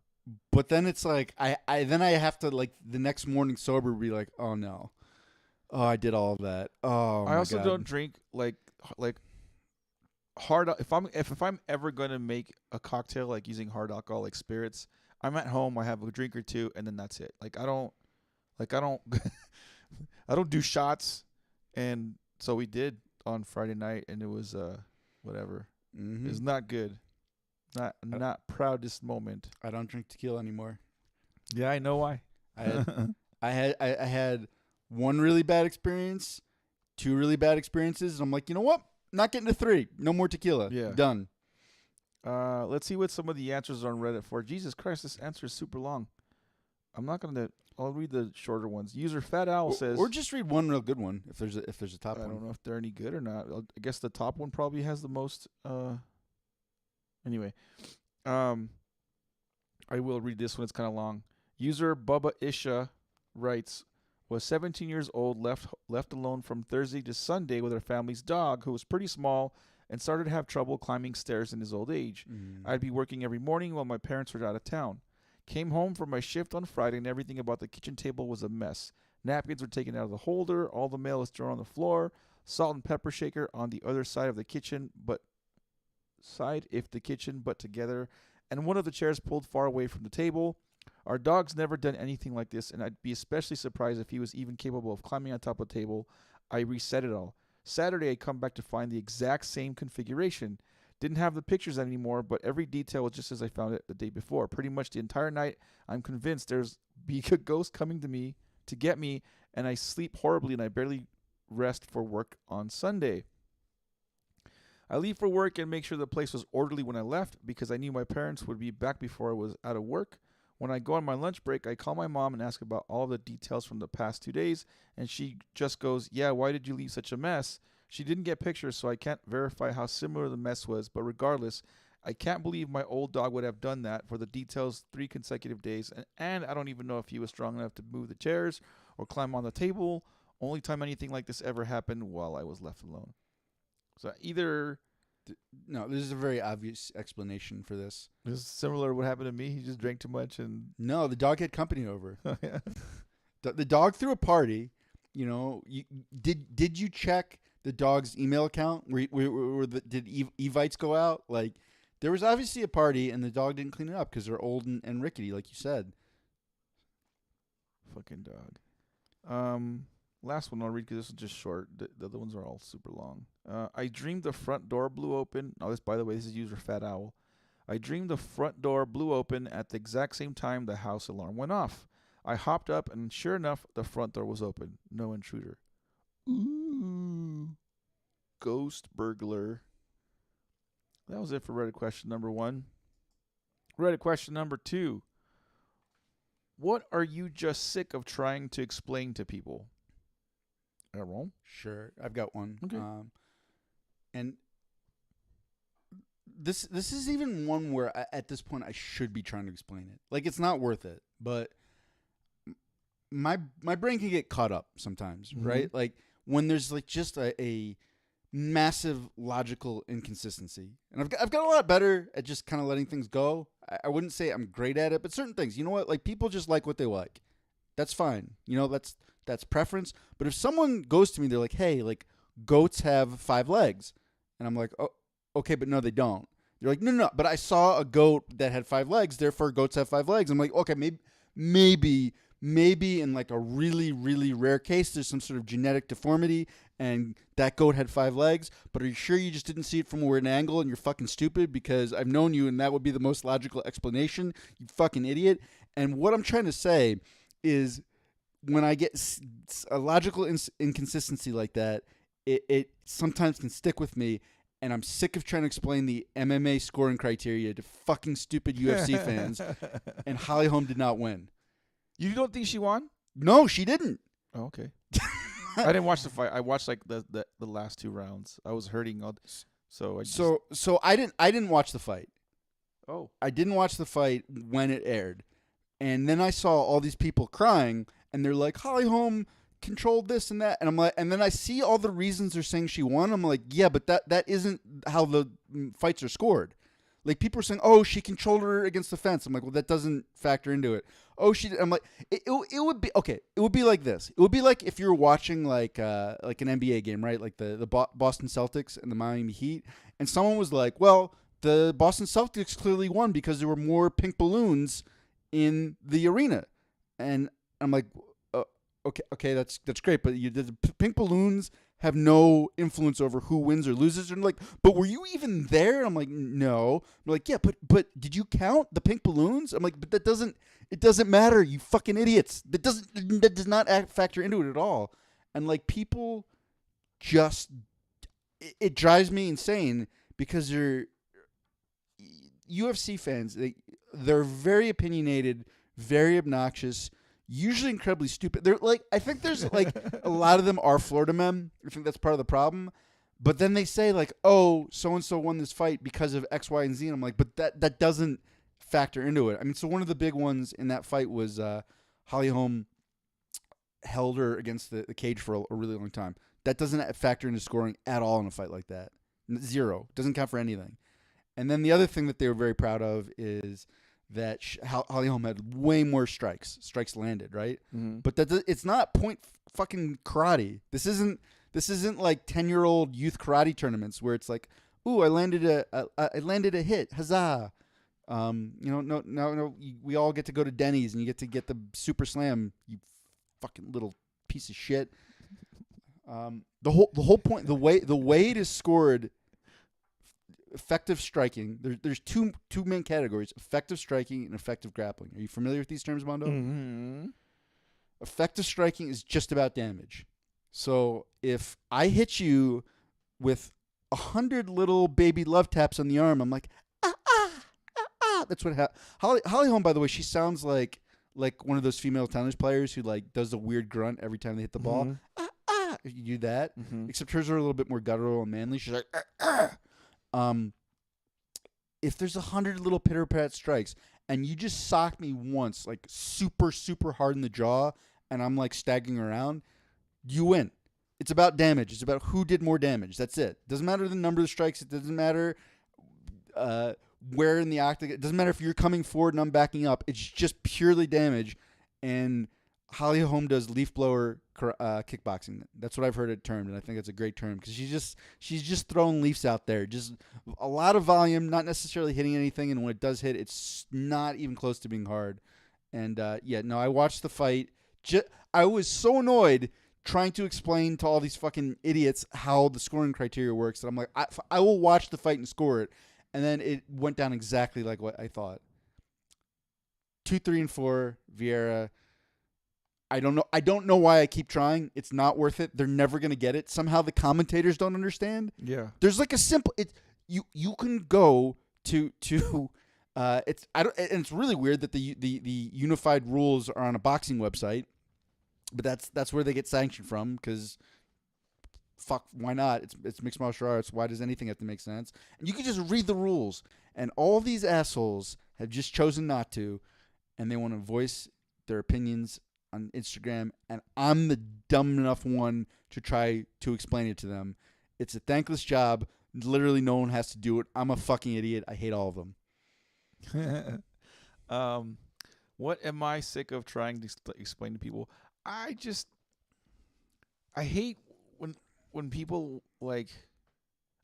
But then it's like I have to like the next morning sober be like, oh no, oh I did all of that. Oh, I also God. don't drink like hard. If I'm ever gonna make a cocktail like using hard alcohol like spirits, I'm at home. I have a drink or two, and then that's it. I don't I don't do shots, and so we did on Friday night, and it was whatever. Mm-hmm. It's not good. Not proudest moment. I don't drink tequila anymore. Yeah, I know why. I had one really bad experience, two really bad experiences, and I'm like, you know what? Not getting to three. No more tequila. Yeah. Done. Let's see what some of the answers are on Reddit for. Jesus Christ, this answer is super long. I'll read the shorter ones. User Fat Owl says, or just read one real good one if there's a top one. I don't know if they're any good or not. I guess the top one probably has the most. Anyway, I will read this one. It's kind of long. User Bubba Isha writes, was 17 years old, left alone from Thursday to Sunday with her family's dog, who was pretty small and started to have trouble climbing stairs in his old age. I'd be working every morning while my parents were out of town. Came home from my shift on Friday, and everything about the kitchen table was a mess. Napkins were taken out of the holder, all the mail was thrown on the floor, salt and pepper shaker on the other side of the kitchen, but together, and one of the chairs pulled far away from the table. Our dog's never done anything like this, and I'd be especially surprised if he was even capable of climbing on top of the table. I reset it all. Saturday, I come back to find the exact same configuration. Didn't have the pictures anymore, but every detail was just as I found it the day before. Pretty much the entire night, I'm convinced there's a ghost coming to me to get me, and I sleep horribly, and I barely rest for work on Sunday. I leave for work and make sure the place was orderly when I left because I knew my parents would be back before I was out of work. When I go on my lunch break, I call my mom and ask about all the details from the past 2 days, and she just goes, yeah, why did you leave such a mess? She didn't get pictures, so I can't verify how similar the mess was, but regardless, I can't believe my old dog would have done that for the details 3 consecutive days, and I don't even know if he was strong enough to move the chairs or climb on the table. Only time anything like this ever happened while I was left alone. So either... No, this is a very obvious explanation for this. This is similar to what happened to me. He just drank too much and... No, the dog had company over. Yeah. The dog threw a party. You know, did you check the dog's email account? Did Evites go out? Like, there was obviously a party, and the dog didn't clean it up because they're old and rickety, like you said. Fucking dog. Last one I'll read because this is just short. The other ones are all super long. I dreamed the front door blew open. Oh, this, by the way, this is used for Fat Owl. I dreamed the front door blew open at the exact same time the house alarm went off. I hopped up, and sure enough, the front door was open. No intruder. Ooh. Ghost burglar. That was it for Reddit question number 1. Reddit question number 2. What are you just sick of trying to explain to people? Aaron? Sure, I've got one. Okay. And this is even one where at this point I should be trying to explain it. Like, it's not worth it, but my brain can get caught up sometimes, right? Like, when there's like just a massive logical inconsistency, and I've got a lot better at just kind of letting things go. I wouldn't say I'm great at it, but certain things, you know what? Like, people just like what they like. That's fine. You know, that's preference. But if someone goes to me, they're like, "Hey, like, goats have 5 legs," and I'm like, "Oh, okay, but no, they don't." They're like, "No, but I saw a goat that had 5 legs, therefore goats have 5 legs." I'm like, "Okay, maybe in like a really, really rare case, there's some sort of genetic deformity and that goat had 5 legs, but are you sure you just didn't see it from a weird angle and you're fucking stupid? Because I've known you and that would be the most logical explanation, you fucking idiot." And what I'm trying to say is, when I get a logical inconsistency like that, it sometimes can stick with me, and I'm sick of trying to explain the MMA scoring criteria to fucking stupid UFC fans, and Holly Holm did not win. You don't think she won? No, she didn't. Oh, okay. I didn't watch the fight. I watched like the last 2 rounds. I was hurting, so I just... So I didn't watch the fight. Oh, I didn't watch the fight when it aired, and then I saw all these people crying, and they're like, "Holly Holm controlled this and that," and I'm like, and then I see all the reasons they're saying she won. I'm like, yeah, but that isn't how the fights are scored. Like, people are saying, "Oh, she controlled her against the fence." I'm like, well, that doesn't factor into it. Oh, I'm like, it would be okay. It would be like this. It would be like if you were watching like an NBA game, right? Like the Boston Celtics and the Miami Heat, and someone was like, "Well, the Boston Celtics clearly won because there were more pink balloons in the arena," and I'm like, okay, that's great, but the pink balloons have no influence over who wins or loses. And like, "But were you even there?" I'm like, "No." I'm like, "Yeah, but did you count the pink balloons?" I'm like, "But it doesn't matter, you fucking idiots. That does not factor into it at all." And like, people just, it drives me insane because they're UFC fans. They're very opinionated, very obnoxious, usually incredibly stupid. They're like, I think there's like a lot of them are Florida men. I think that's part of the problem. But then they say like, "Oh, so and so won this fight because of X, Y, and Z." And I'm like, but that doesn't factor into it. I mean, so one of the big ones in that fight was Holly Holm held her against the cage for a really long time. That doesn't factor into scoring at all in a fight like that. 0. Doesn't count for anything. And then the other thing that they were very proud of is that Holly Holm had way more strikes landed, right? Mm-hmm. But it's not point fucking karate. This isn't like 10-year-old youth karate tournaments where it's like, "Ooh, I landed a hit, huzzah!" No, we all get to go to Denny's and you get the super slam. You fucking little piece of shit. The whole point, the way it is scored. Effective striking. There's two main categories: effective striking and effective grappling. Are you familiar with these terms, Mondo? Mm-hmm. Effective striking is just about damage. So if I hit you with 100 little baby love taps on the arm, I'm like, "Ah, ah, ah, ah." That's what happened. Holly Holm, by the way, she sounds like one of those female tennis players who like does a weird grunt every time they hit the ball. Mm-hmm. Ah, ah. You do that, except hers are a little bit more guttural and manly. She's like, "Ah, ah." If there's 100 little pitter-pat strikes and you just sock me once, like super, super hard in the jaw, and I'm like staggering around, you win. It's about damage. It's about who did more damage. That's it. Doesn't matter the number of strikes. It doesn't matter where in the octagon. It doesn't matter if you're coming forward and I'm backing up. It's just purely damage. And Holly Holm does leaf blower kickboxing. That's what I've heard it termed, and I think it's a great term because she's just throwing leaves out there, just a lot of volume, not necessarily hitting anything, and when it does hit, it's not even close to being hard. And I watched the fight. I was so annoyed trying to explain to all these fucking idiots how the scoring criteria works that I'm like, I will watch the fight and score it, and then it went down exactly like what I thought. 2, 3, and 4, Vieira. I don't know why I keep trying. It's not worth it. They're never gonna get it. Somehow the commentators don't understand. Yeah. There's like a simple. You can go to it's really weird that the unified rules are on a boxing website, but that's where they get sanctioned from because. Fuck, why not? It's mixed martial arts. Why does anything have to make sense? And you can just read the rules. And all these assholes have just chosen not to, and they want to voice their opinions on Instagram, and I'm the dumb enough one to try to explain it to them. It's a thankless job. Literally no one has to do it. I'm a fucking idiot. I hate all of them. What am I sick of trying to explain to people? I hate when people like.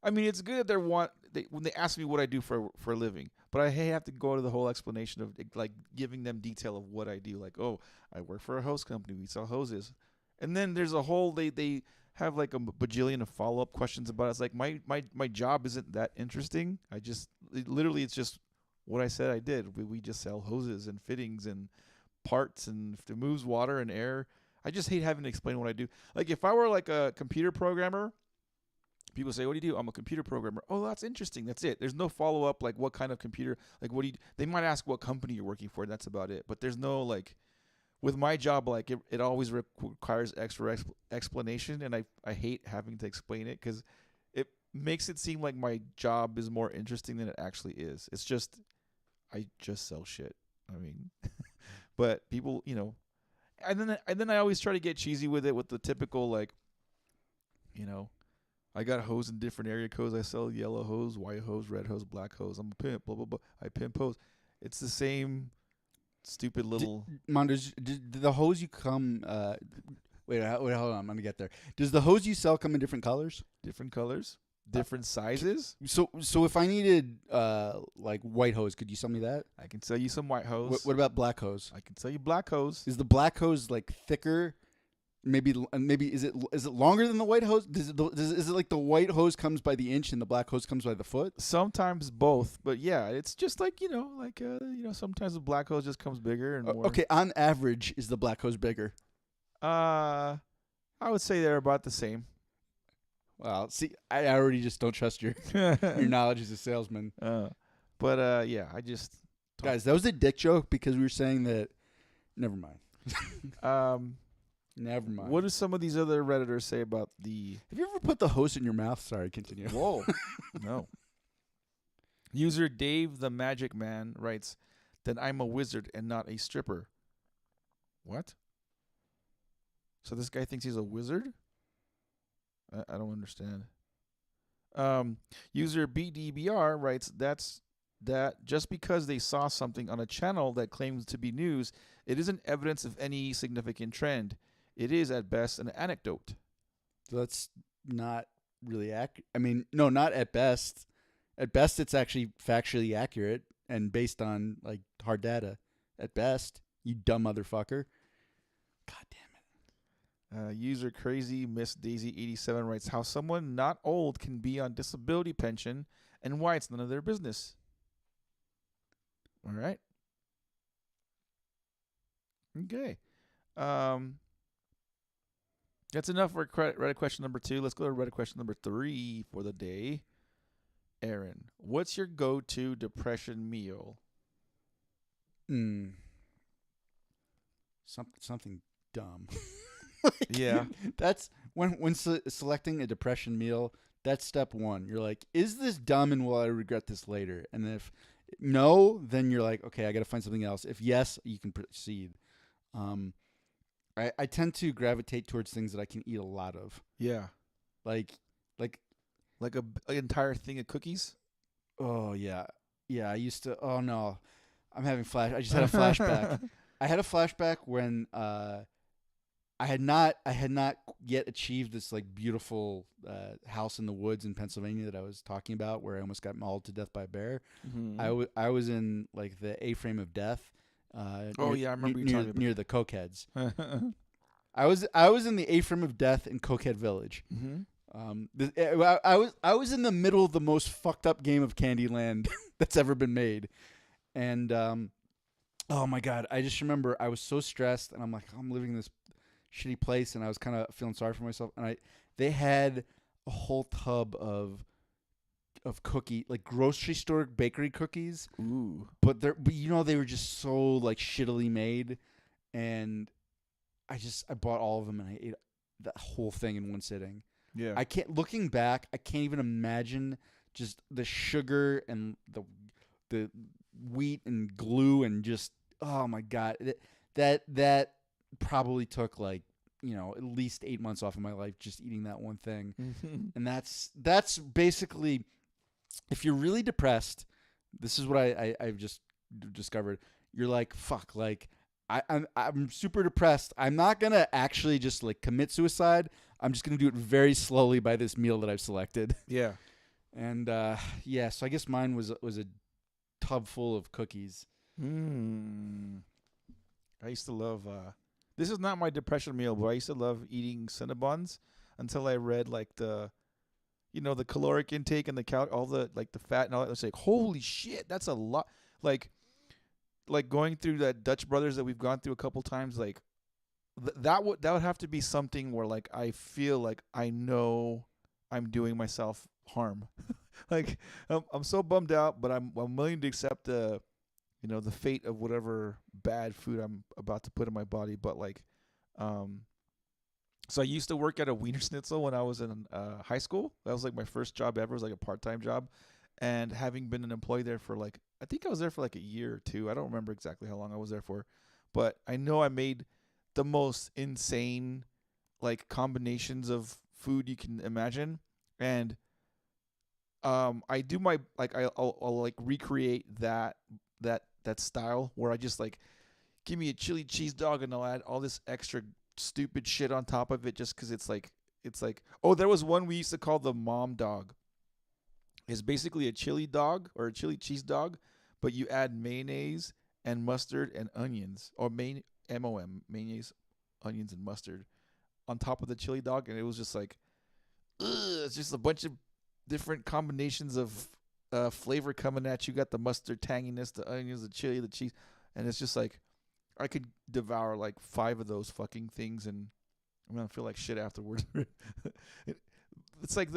I mean, it's good that when they ask me what I do for a living, but I have to go to the whole explanation of like giving them detail of what I do. Like, oh, I work for a hose company. We sell hoses, and then there's a whole they have like a bajillion of follow up questions about it. It's like my job isn't that interesting. Literally it's just what I said I did. We just sell hoses and fittings and parts, and if it moves water and air. I just hate having to explain what I do. Like if I were like a computer programmer. People say, what do you do? I'm a computer programmer. Oh, that's interesting. That's it. There's no follow-up, like what kind of computer, like what do you, they might ask what company you're working for, and that's about it. But there's no, like, with my job, like, it always requires extra explanation, and I hate having to explain it because it makes it seem like my job is more interesting than it actually is. It's just, I just sell shit. I mean, but people, and then I always try to get cheesy with it with the typical, like, I got hose in different area codes. I sell yellow hose, white hose, red hose, black hose. I'm a pimp, blah, blah, blah. I pimp hose. It's the same stupid little... Did the hose you come... wait, hold on. I'm going to get there. Does the hose you sell come in different colors? Different colors? Different sizes? So if I needed like white hose, could you sell me that? I can sell you some white hose. What about black hose? I can sell you black hose. Is the black hose like thicker... Maybe is it longer than the white hose? Is it like the white hose comes by the inch and the black hose comes by the foot? Sometimes both, but yeah, it's just like sometimes the black hose just comes bigger and more. Okay, on average, is the black hose bigger? I would say they're about the same. Well, see, I already just don't trust your knowledge as a salesman. But yeah, I just guys, that was a dick joke because we were saying that. Never mind. Never mind. What do some of these other Redditors say about the... Have you ever put the hose in your mouth? Sorry, continue. Whoa. No. User Dave the Magic Man writes that I'm a wizard and not a stripper. What? So this guy thinks he's a wizard? I don't understand. User BDBR writes that just because they saw something on a channel that claims to be news, it isn't evidence of any significant trend. It is, at best, an anecdote. So that's not really accurate. I mean, no, not at best. At best, it's actually factually accurate and based on, like, hard data. At best, you dumb motherfucker. God damn it. User Crazy Miss Daisy 87 writes how someone not old can be on disability pension and why it's none of their business. All right. Okay. That's enough for Reddit question number 2. Let's go to Reddit question number 3 for the day. Aaron, what's your go-to depression meal? Something dumb. Yeah. That's when selecting a depression meal, that's step 1. You're like, is this dumb and will I regret this later? And if no, then you're like, okay, I got to find something else. If yes, you can proceed. I tend to gravitate towards things that I can eat a lot of. Yeah. Like an entire thing of cookies? Oh, yeah. Yeah, I used to. Oh, no. I'm having I just had a flashback. I had a flashback when I had not yet achieved this like beautiful house in the woods in Pennsylvania that I was talking about, where I almost got mauled to death by a bear. Mm-hmm. I was in like the A-frame of death. Oh yeah, I remember you talking near about the Cokeheads. that. I was in the A-frame of death in Cokehead Village. Mm-hmm. I was in the middle of the most fucked up game of Candyland that's ever been made, and oh my god, I just remember I was so stressed, and I'm like, I'm living in this shitty place, and I was kind of feeling sorry for myself, and they had a whole tub of cookie, like grocery store bakery cookies, Ooh. but they were just so like shittily made, and I bought all of them, and I ate that whole thing in one sitting. Yeah. I can't looking back, I can't even imagine just the sugar and the wheat and glue and just oh my god, that probably took like at least 8 months off of my life just eating that one thing. Mm-hmm. And that's basically, if you're really depressed, this is what I've just discovered. You're like, fuck, like I'm super depressed. I'm not gonna actually just like commit suicide. I'm just gonna do it very slowly by this meal that I've selected. Yeah. And yeah, so I guess mine was a tub full of cookies. Hmm. I used to love. This is not my depression meal, but I used to love eating Cinnabons until I read like the caloric intake and all the like the fat and all that. It's like, holy shit, that's a lot. Like going through that Dutch Brothers that we've gone through a couple times. Like that would have to be something where like I feel like I know I'm doing myself harm. Like I'm so bummed out, but I'm willing to accept the fate of whatever bad food I'm about to put in my body. But like, so I used to work at a Wiener Schnitzel when I was in high school. That was like my first job ever. It was like a part-time job, and having been an employee there for like, I think I was there for like a year or two. I don't remember exactly how long I was there for, but I know I made the most insane like combinations of food you can imagine, and I do my like I'll like recreate that style where I just like give me a chili cheese dog and I'll add all this extra stupid shit on top of it just because it's like oh, there was one we used to call the mom dog. It's basically a chili dog or a chili cheese dog, but you add mayonnaise and mustard and onions, or mayonnaise, onions and mustard on top of the chili dog, and it was just like it's just a bunch of different combinations of flavor coming at you. You got the mustard tanginess, the onions, the chili, the cheese, and it's just like I could devour like 5 of those fucking things, and I'm gonna feel like shit afterwards. It's like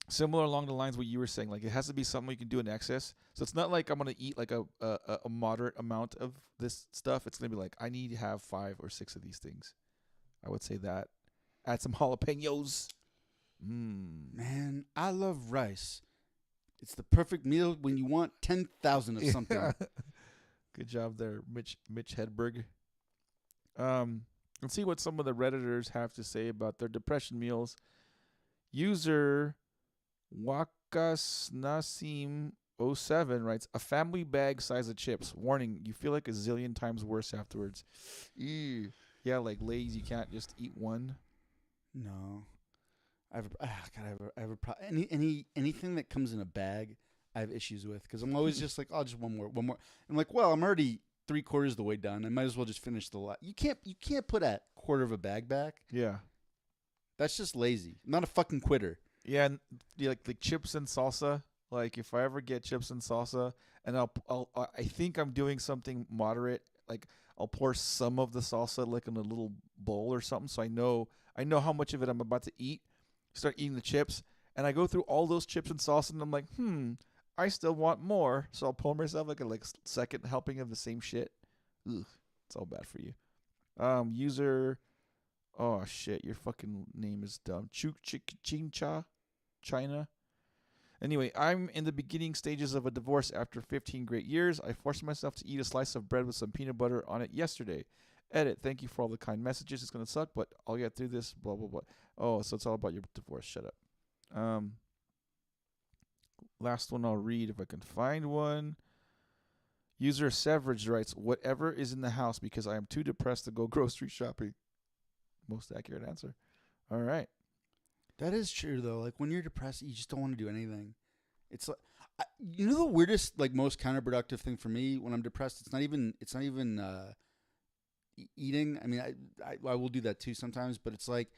similar along the lines what you were saying. Like it has to be something you can do in excess. So it's not like I'm gonna eat like a moderate amount of this stuff. It's gonna be like I need to have 5 or 6 of these things. I would say that. Add some jalapenos. Man, I love rice. It's the perfect meal when you want 10,000 of something. Good job there, Mitch Hedberg. Let's see what some of the Redditors have to say about their depression meals. User Wakasnasim07 writes, a family bag size of chips. Warning, you feel like a zillion times worse afterwards. Ew. Yeah, like Lay's, you can't just eat one. No. Anything that comes in a bag, I have issues with because I'm always just like, oh, just one more. I'm like, well, I'm already 3/4 of the way done. I might as well just finish the lot. You can't put a quarter of a bag back. Yeah, that's just lazy. I'm not a fucking quitter. Yeah, and like chips and salsa. Like if I ever get chips and salsa, and I think I'm doing something moderate. Like I'll pour some of the salsa like in a little bowl or something, so I know how much of it I'm about to eat. Start eating the chips, and I go through all those chips and salsa, and I'm like, I still want more. So I'll pour myself like a second helping of the same shit. Ugh, it's all bad for you. User, oh shit, your fucking name is dumb. Chincha, China. Anyway, I'm in the beginning stages of a divorce after 15 great years. I forced myself to eat a slice of bread with some peanut butter on it yesterday. Edit. Thank you for all the kind messages. It's gonna suck, but I'll get through this. Blah blah blah. Oh, so it's all about your divorce. Shut up. Last one I'll read if I can find one. User Severage writes, whatever is in the house because I am too depressed to go grocery shopping. Most accurate answer. All right. That is true though. Like when you're depressed, you just don't want to do anything. It's like you know the weirdest, like most counterproductive thing for me when I'm depressed. It's not even eating. I mean, I will do that too sometimes, but it's like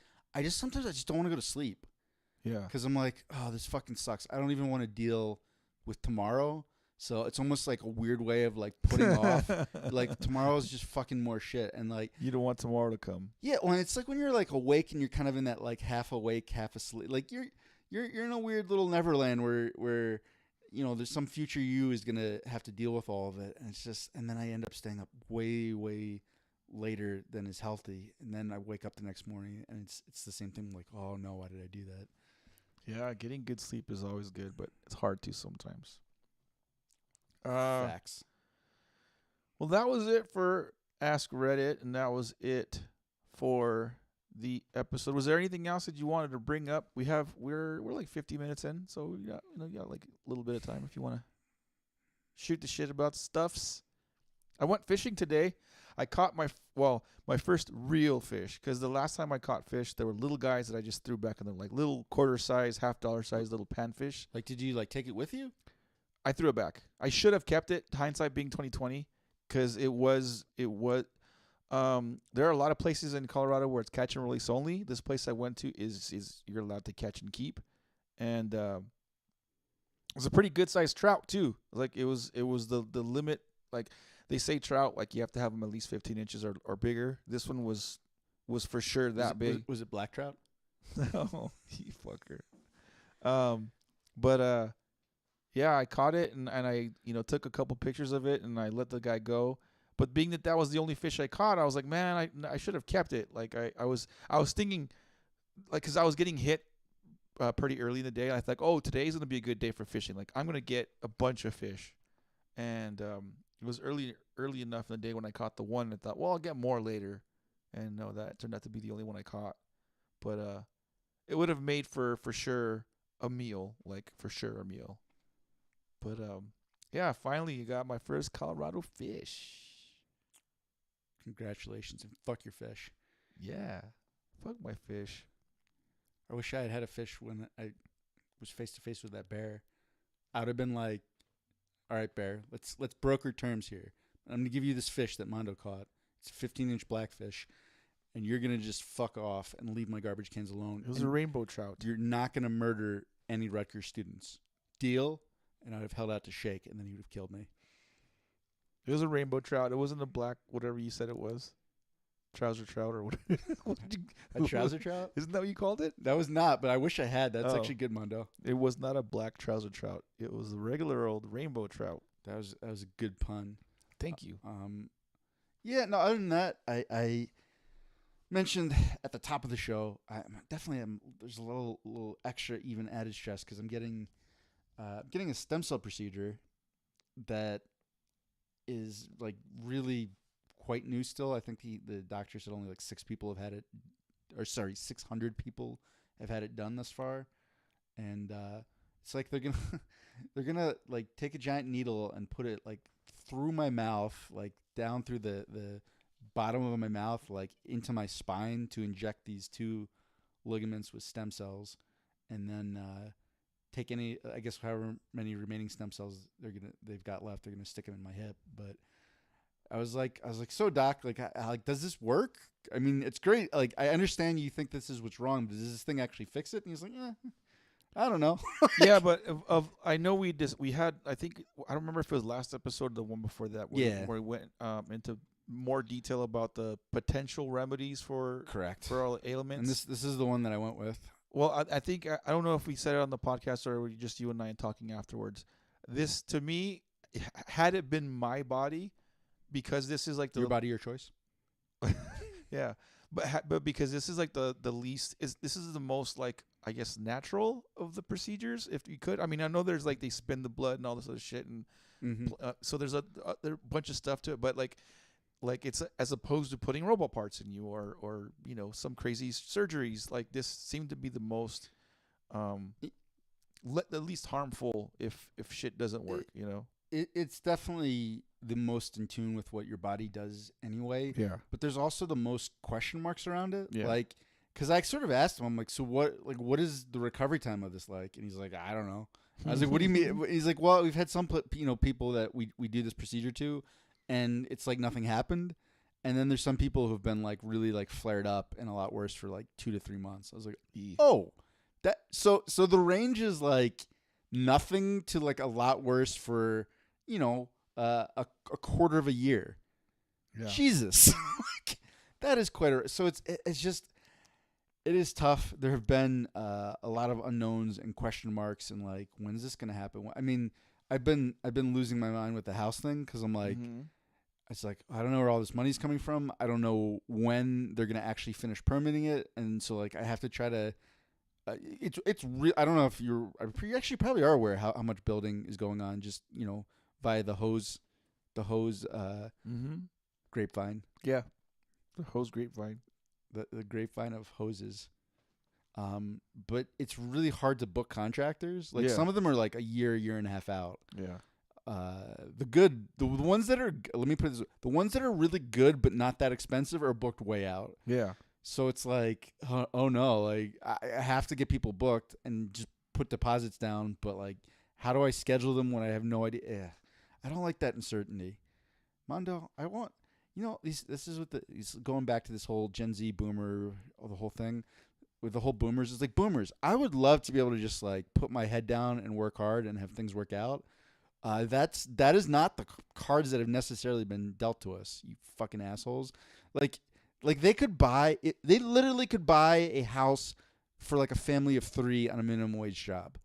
sometimes I just don't want to go to sleep Yeah. because I'm like, oh, this fucking sucks. I don't even want to deal with tomorrow. So it's almost like a weird way of like putting off. Like tomorrow's just fucking more shit, and like you don't want tomorrow to come. yeah, when it's like when you're like awake and you're kind of in that like half awake, half asleep. Like you're in a weird little Neverland where you know there's some future you is gonna have to deal with all of it, and it's just and then I end up staying up way later than is healthy, and then I wake up the next morning and it's the same thing. Like oh no, why did I do that? Yeah, getting good sleep is always good, but it's hard to sometimes. Facts. Well, that was it for Ask Reddit, and that was it for the episode. Was there anything else that you wanted to bring up? We're like 50 minutes in, so we got like a little bit of time if you want to shoot the shit about stuffs. I went fishing today. I caught my first real fish, because the last time I caught fish, there were little guys that I just threw back in them, like little quarter size, $half size little panfish. Like, did you like take it with you? I threw it back. I should have kept it. Hindsight being 2020, because it was. There are a lot of places in Colorado where it's catch and release only. This place I went to is you're allowed to catch and keep, and it was a pretty good sized trout too. Like it was the limit. Like they say trout, like you have to have them at least 15 inches or bigger. This one was for sure that big. Was it black trout? No, you fucker. Yeah, I caught it and I took a couple pictures of it and I let the guy go. But being that was the only fish I caught, I was like, man, I should have kept it. Like I was thinking, like, because I was getting hit pretty early in the day. I thought, oh, today's gonna be a good day for fishing. Like I'm gonna get a bunch of fish, and it was early enough in the day when I caught the one. I thought, well, I'll get more later, and no, that turned out to be the only one I caught. But it would have made for sure a meal, like for sure a meal. But yeah, finally you got my first Colorado fish. Congratulations and fuck your fish. Yeah, fuck my fish. I wish I had a fish when I was face to face with that bear. I would have been like, all right, bear, let's broker terms here. I'm gonna give you this fish that Mondo caught. It's a 15-inch blackfish, and you're gonna just fuck off and leave my garbage cans alone. It was a rainbow trout. You're not gonna murder any Rutgers students. Deal? And I'd have held out to shake, and then he would have killed me. It was a rainbow trout. It wasn't a black, whatever you said it was. Trouser trout or whatever. A trouser trout? Isn't that what you called it? That was not, but I wish I had. That's actually good, Mondo. It was not a black trouser trout. It was a regular old rainbow trout. That was a good pun. Thank you. Yeah, no, other than that, I mentioned at the top of the show, there's a little extra even added stress because I'm getting a stem cell procedure that is like really quite new still. I think the doctor said only like 600 people have had it done thus far, and it's like they're gonna like take a giant needle and put it like through my mouth, like down through the bottom of my mouth, like into my spine to inject these two ligaments with stem cells, and then take any, I guess, however many remaining stem cells they've got left, they're gonna stick them in my hip. But I was like, so doc, like, does this work? I mean, it's great. Like, I understand you think this is what's wrong, but does this thing actually fix it? And he's like, I don't know. Yeah, but I know we had, I think, I don't remember if it was last episode or the one before that, where we went into more detail about the potential remedies for all ailments. And this is the one that I went with. Well, I think, I don't know if we said it on the podcast or just you and I talking afterwards. This, to me, had it been my body, because this is like your body, your choice. Yeah, but because this is like the least, this is the most, like, I guess, natural of the procedures, if you could. I mean, I know there's like they spin the blood and all this other shit, and so there's a bunch of stuff to it, but like it's as opposed to putting robot parts in you or some crazy surgeries. Like this seemed to be the most the least harmful if shit doesn't work. It's definitely the most in tune with what your body does anyway. Yeah. But there's also the most question marks around it. Yeah. Like, because I sort of asked him, I'm like, so what is the recovery time of this like? And he's like, I don't know. I was like, what do you mean? He's like, well, we've had some people that we do this procedure to, and it's like nothing happened. And then there's some people who've been like really like flared up and a lot worse for like 2 to 3 months. I was like, oh, that so the range is like nothing to like a lot worse for a quarter of a year. Yeah. Jesus, like, that is quite a. So it's just it is tough. There have been a lot of unknowns and question marks and like when's this gonna happen? I mean, I've been losing my mind with the house thing because I'm like. Mm-hmm. It's like, I don't know where all this money's coming from. I don't know when they're going to actually finish permitting it. And so, like, I have to try to it's real. I don't know if you actually probably are aware how much building is going on just, via the hose grapevine. Yeah. The hose grapevine. The grapevine of hoses. But it's really hard to book contractors. Like, some of them are like a year and a half out. Yeah. The ones that are, let me put it this way, the ones that are really good but not that expensive are booked way out. Yeah. So it's like, oh no, like I have to get people booked and just put deposits down. But like, how do I schedule them when I have no idea? I don't like that uncertainty. Mondo, I want, this is what going back to this whole Gen Z boomer, the whole thing with the whole boomers. It's like boomers. I would love to be able to just like put my head down and work hard and have things work out. That is not the cards that have necessarily been dealt to us, you fucking assholes. Like they could buy it. They literally could buy a house for like a family of 3 on a minimum wage job.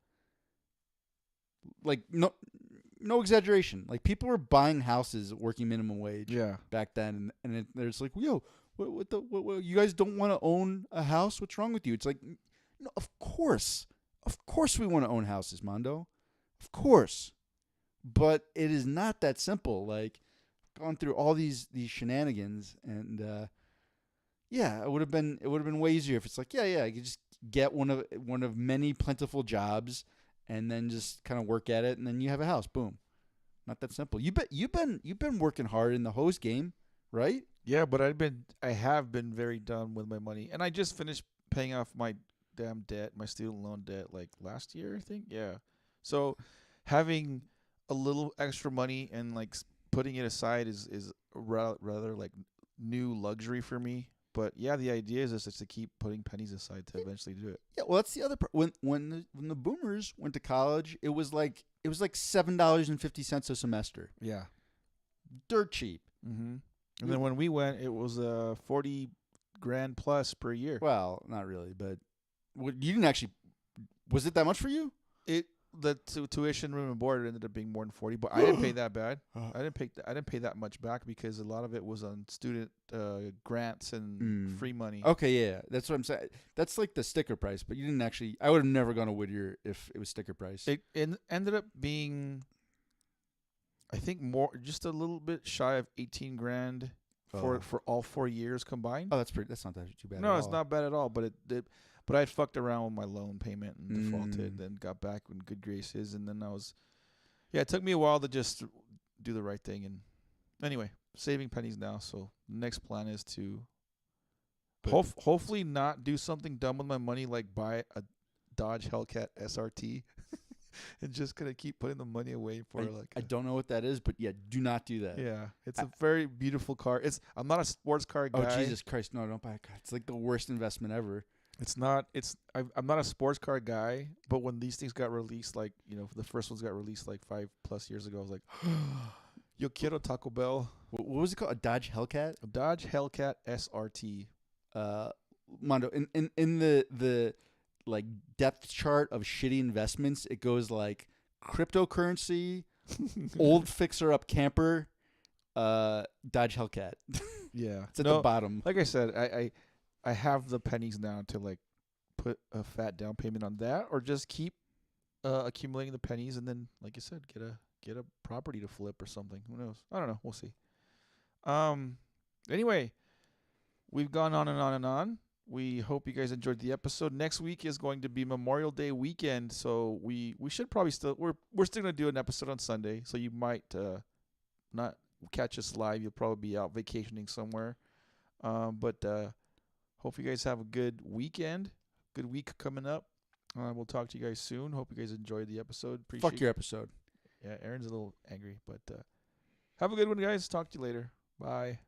Like no exaggeration. Like people were buying houses working minimum wage. Back then, and there's like, yo, what you guys don't want to own a house? What's wrong with you? It's like, no, of course we want to own houses, Mondo, of course. But it is not that simple. Like, gone through all these shenanigans, and it would have been way easier if it's like, I could just get one of many plentiful jobs, and then just kind of work at it, and then you have a house. Boom. Not that simple. You've been working hard in the hose game, right? Yeah, but I have been very done with my money, and I just finished paying off my damn debt, my student loan debt, like last year, I think. Yeah. So having a little extra money and like putting it aside is rather like new luxury for me. But yeah, the idea is just to keep putting pennies aside to eventually do it. Yeah, well, that's the other part. When the boomers went to college, it was like $7.50 a semester. Yeah, dirt cheap. Mm-hmm. And then when we went, it was $40,000 plus per year. Well, not really, but you didn't actually. Was it that much for you? The tuition, room, and board ended up being more than 40, but I didn't pay that bad. I didn't pay that much back because a lot of it was on student grants and free money. Okay, yeah, that's what I'm saying. That's like the sticker price, but you didn't actually. I would have never gone to Whittier if it was sticker price. It ended up being, I think, just a little bit shy of $18,000 for all 4 years combined. Oh, that's not that too bad. No, it's not bad at all. But But I had fucked around with my loan payment and defaulted, then got back in good graces, and then it took me a while to just do the right thing. And anyway, saving pennies now. So the next plan is to hopefully not do something dumb with my money, like buy a Dodge Hellcat SRT, and just gonna keep putting the money away for I don't know what that is, but yeah, do not do that. Yeah, it's a very beautiful car. I'm not a sports car guy. Oh Jesus Christ, no, don't buy a car. It's like the worst investment ever. I'm not a sports car guy, but when these things got released, like, the first ones got released like 5+ years ago, I was like, yo quiero Taco Bell. What was it called? A Dodge Hellcat? A Dodge Hellcat SRT. Mondo, in the like depth chart of shitty investments, it goes like cryptocurrency, old fixer up camper, Dodge Hellcat. Yeah. It's at the bottom. Like I said, I have the pennies now to like put a fat down payment on that, or just keep accumulating the pennies, and then, like you said, get a property to flip or something. Who knows? I don't know. We'll see. Anyway, we've gone on and on and on. We hope you guys enjoyed the episode. Next week is going to be Memorial Day weekend, so we should probably we're still gonna do an episode on Sunday, so you might not catch us live, you'll probably be out vacationing somewhere. But hope you guys have a good weekend. Good week coming up. We'll talk to you guys soon. Hope you guys enjoyed the episode. Appreciate Fuck your episode. Yeah, Aaron's a little angry, but have a good one, guys. Talk to you later. Bye.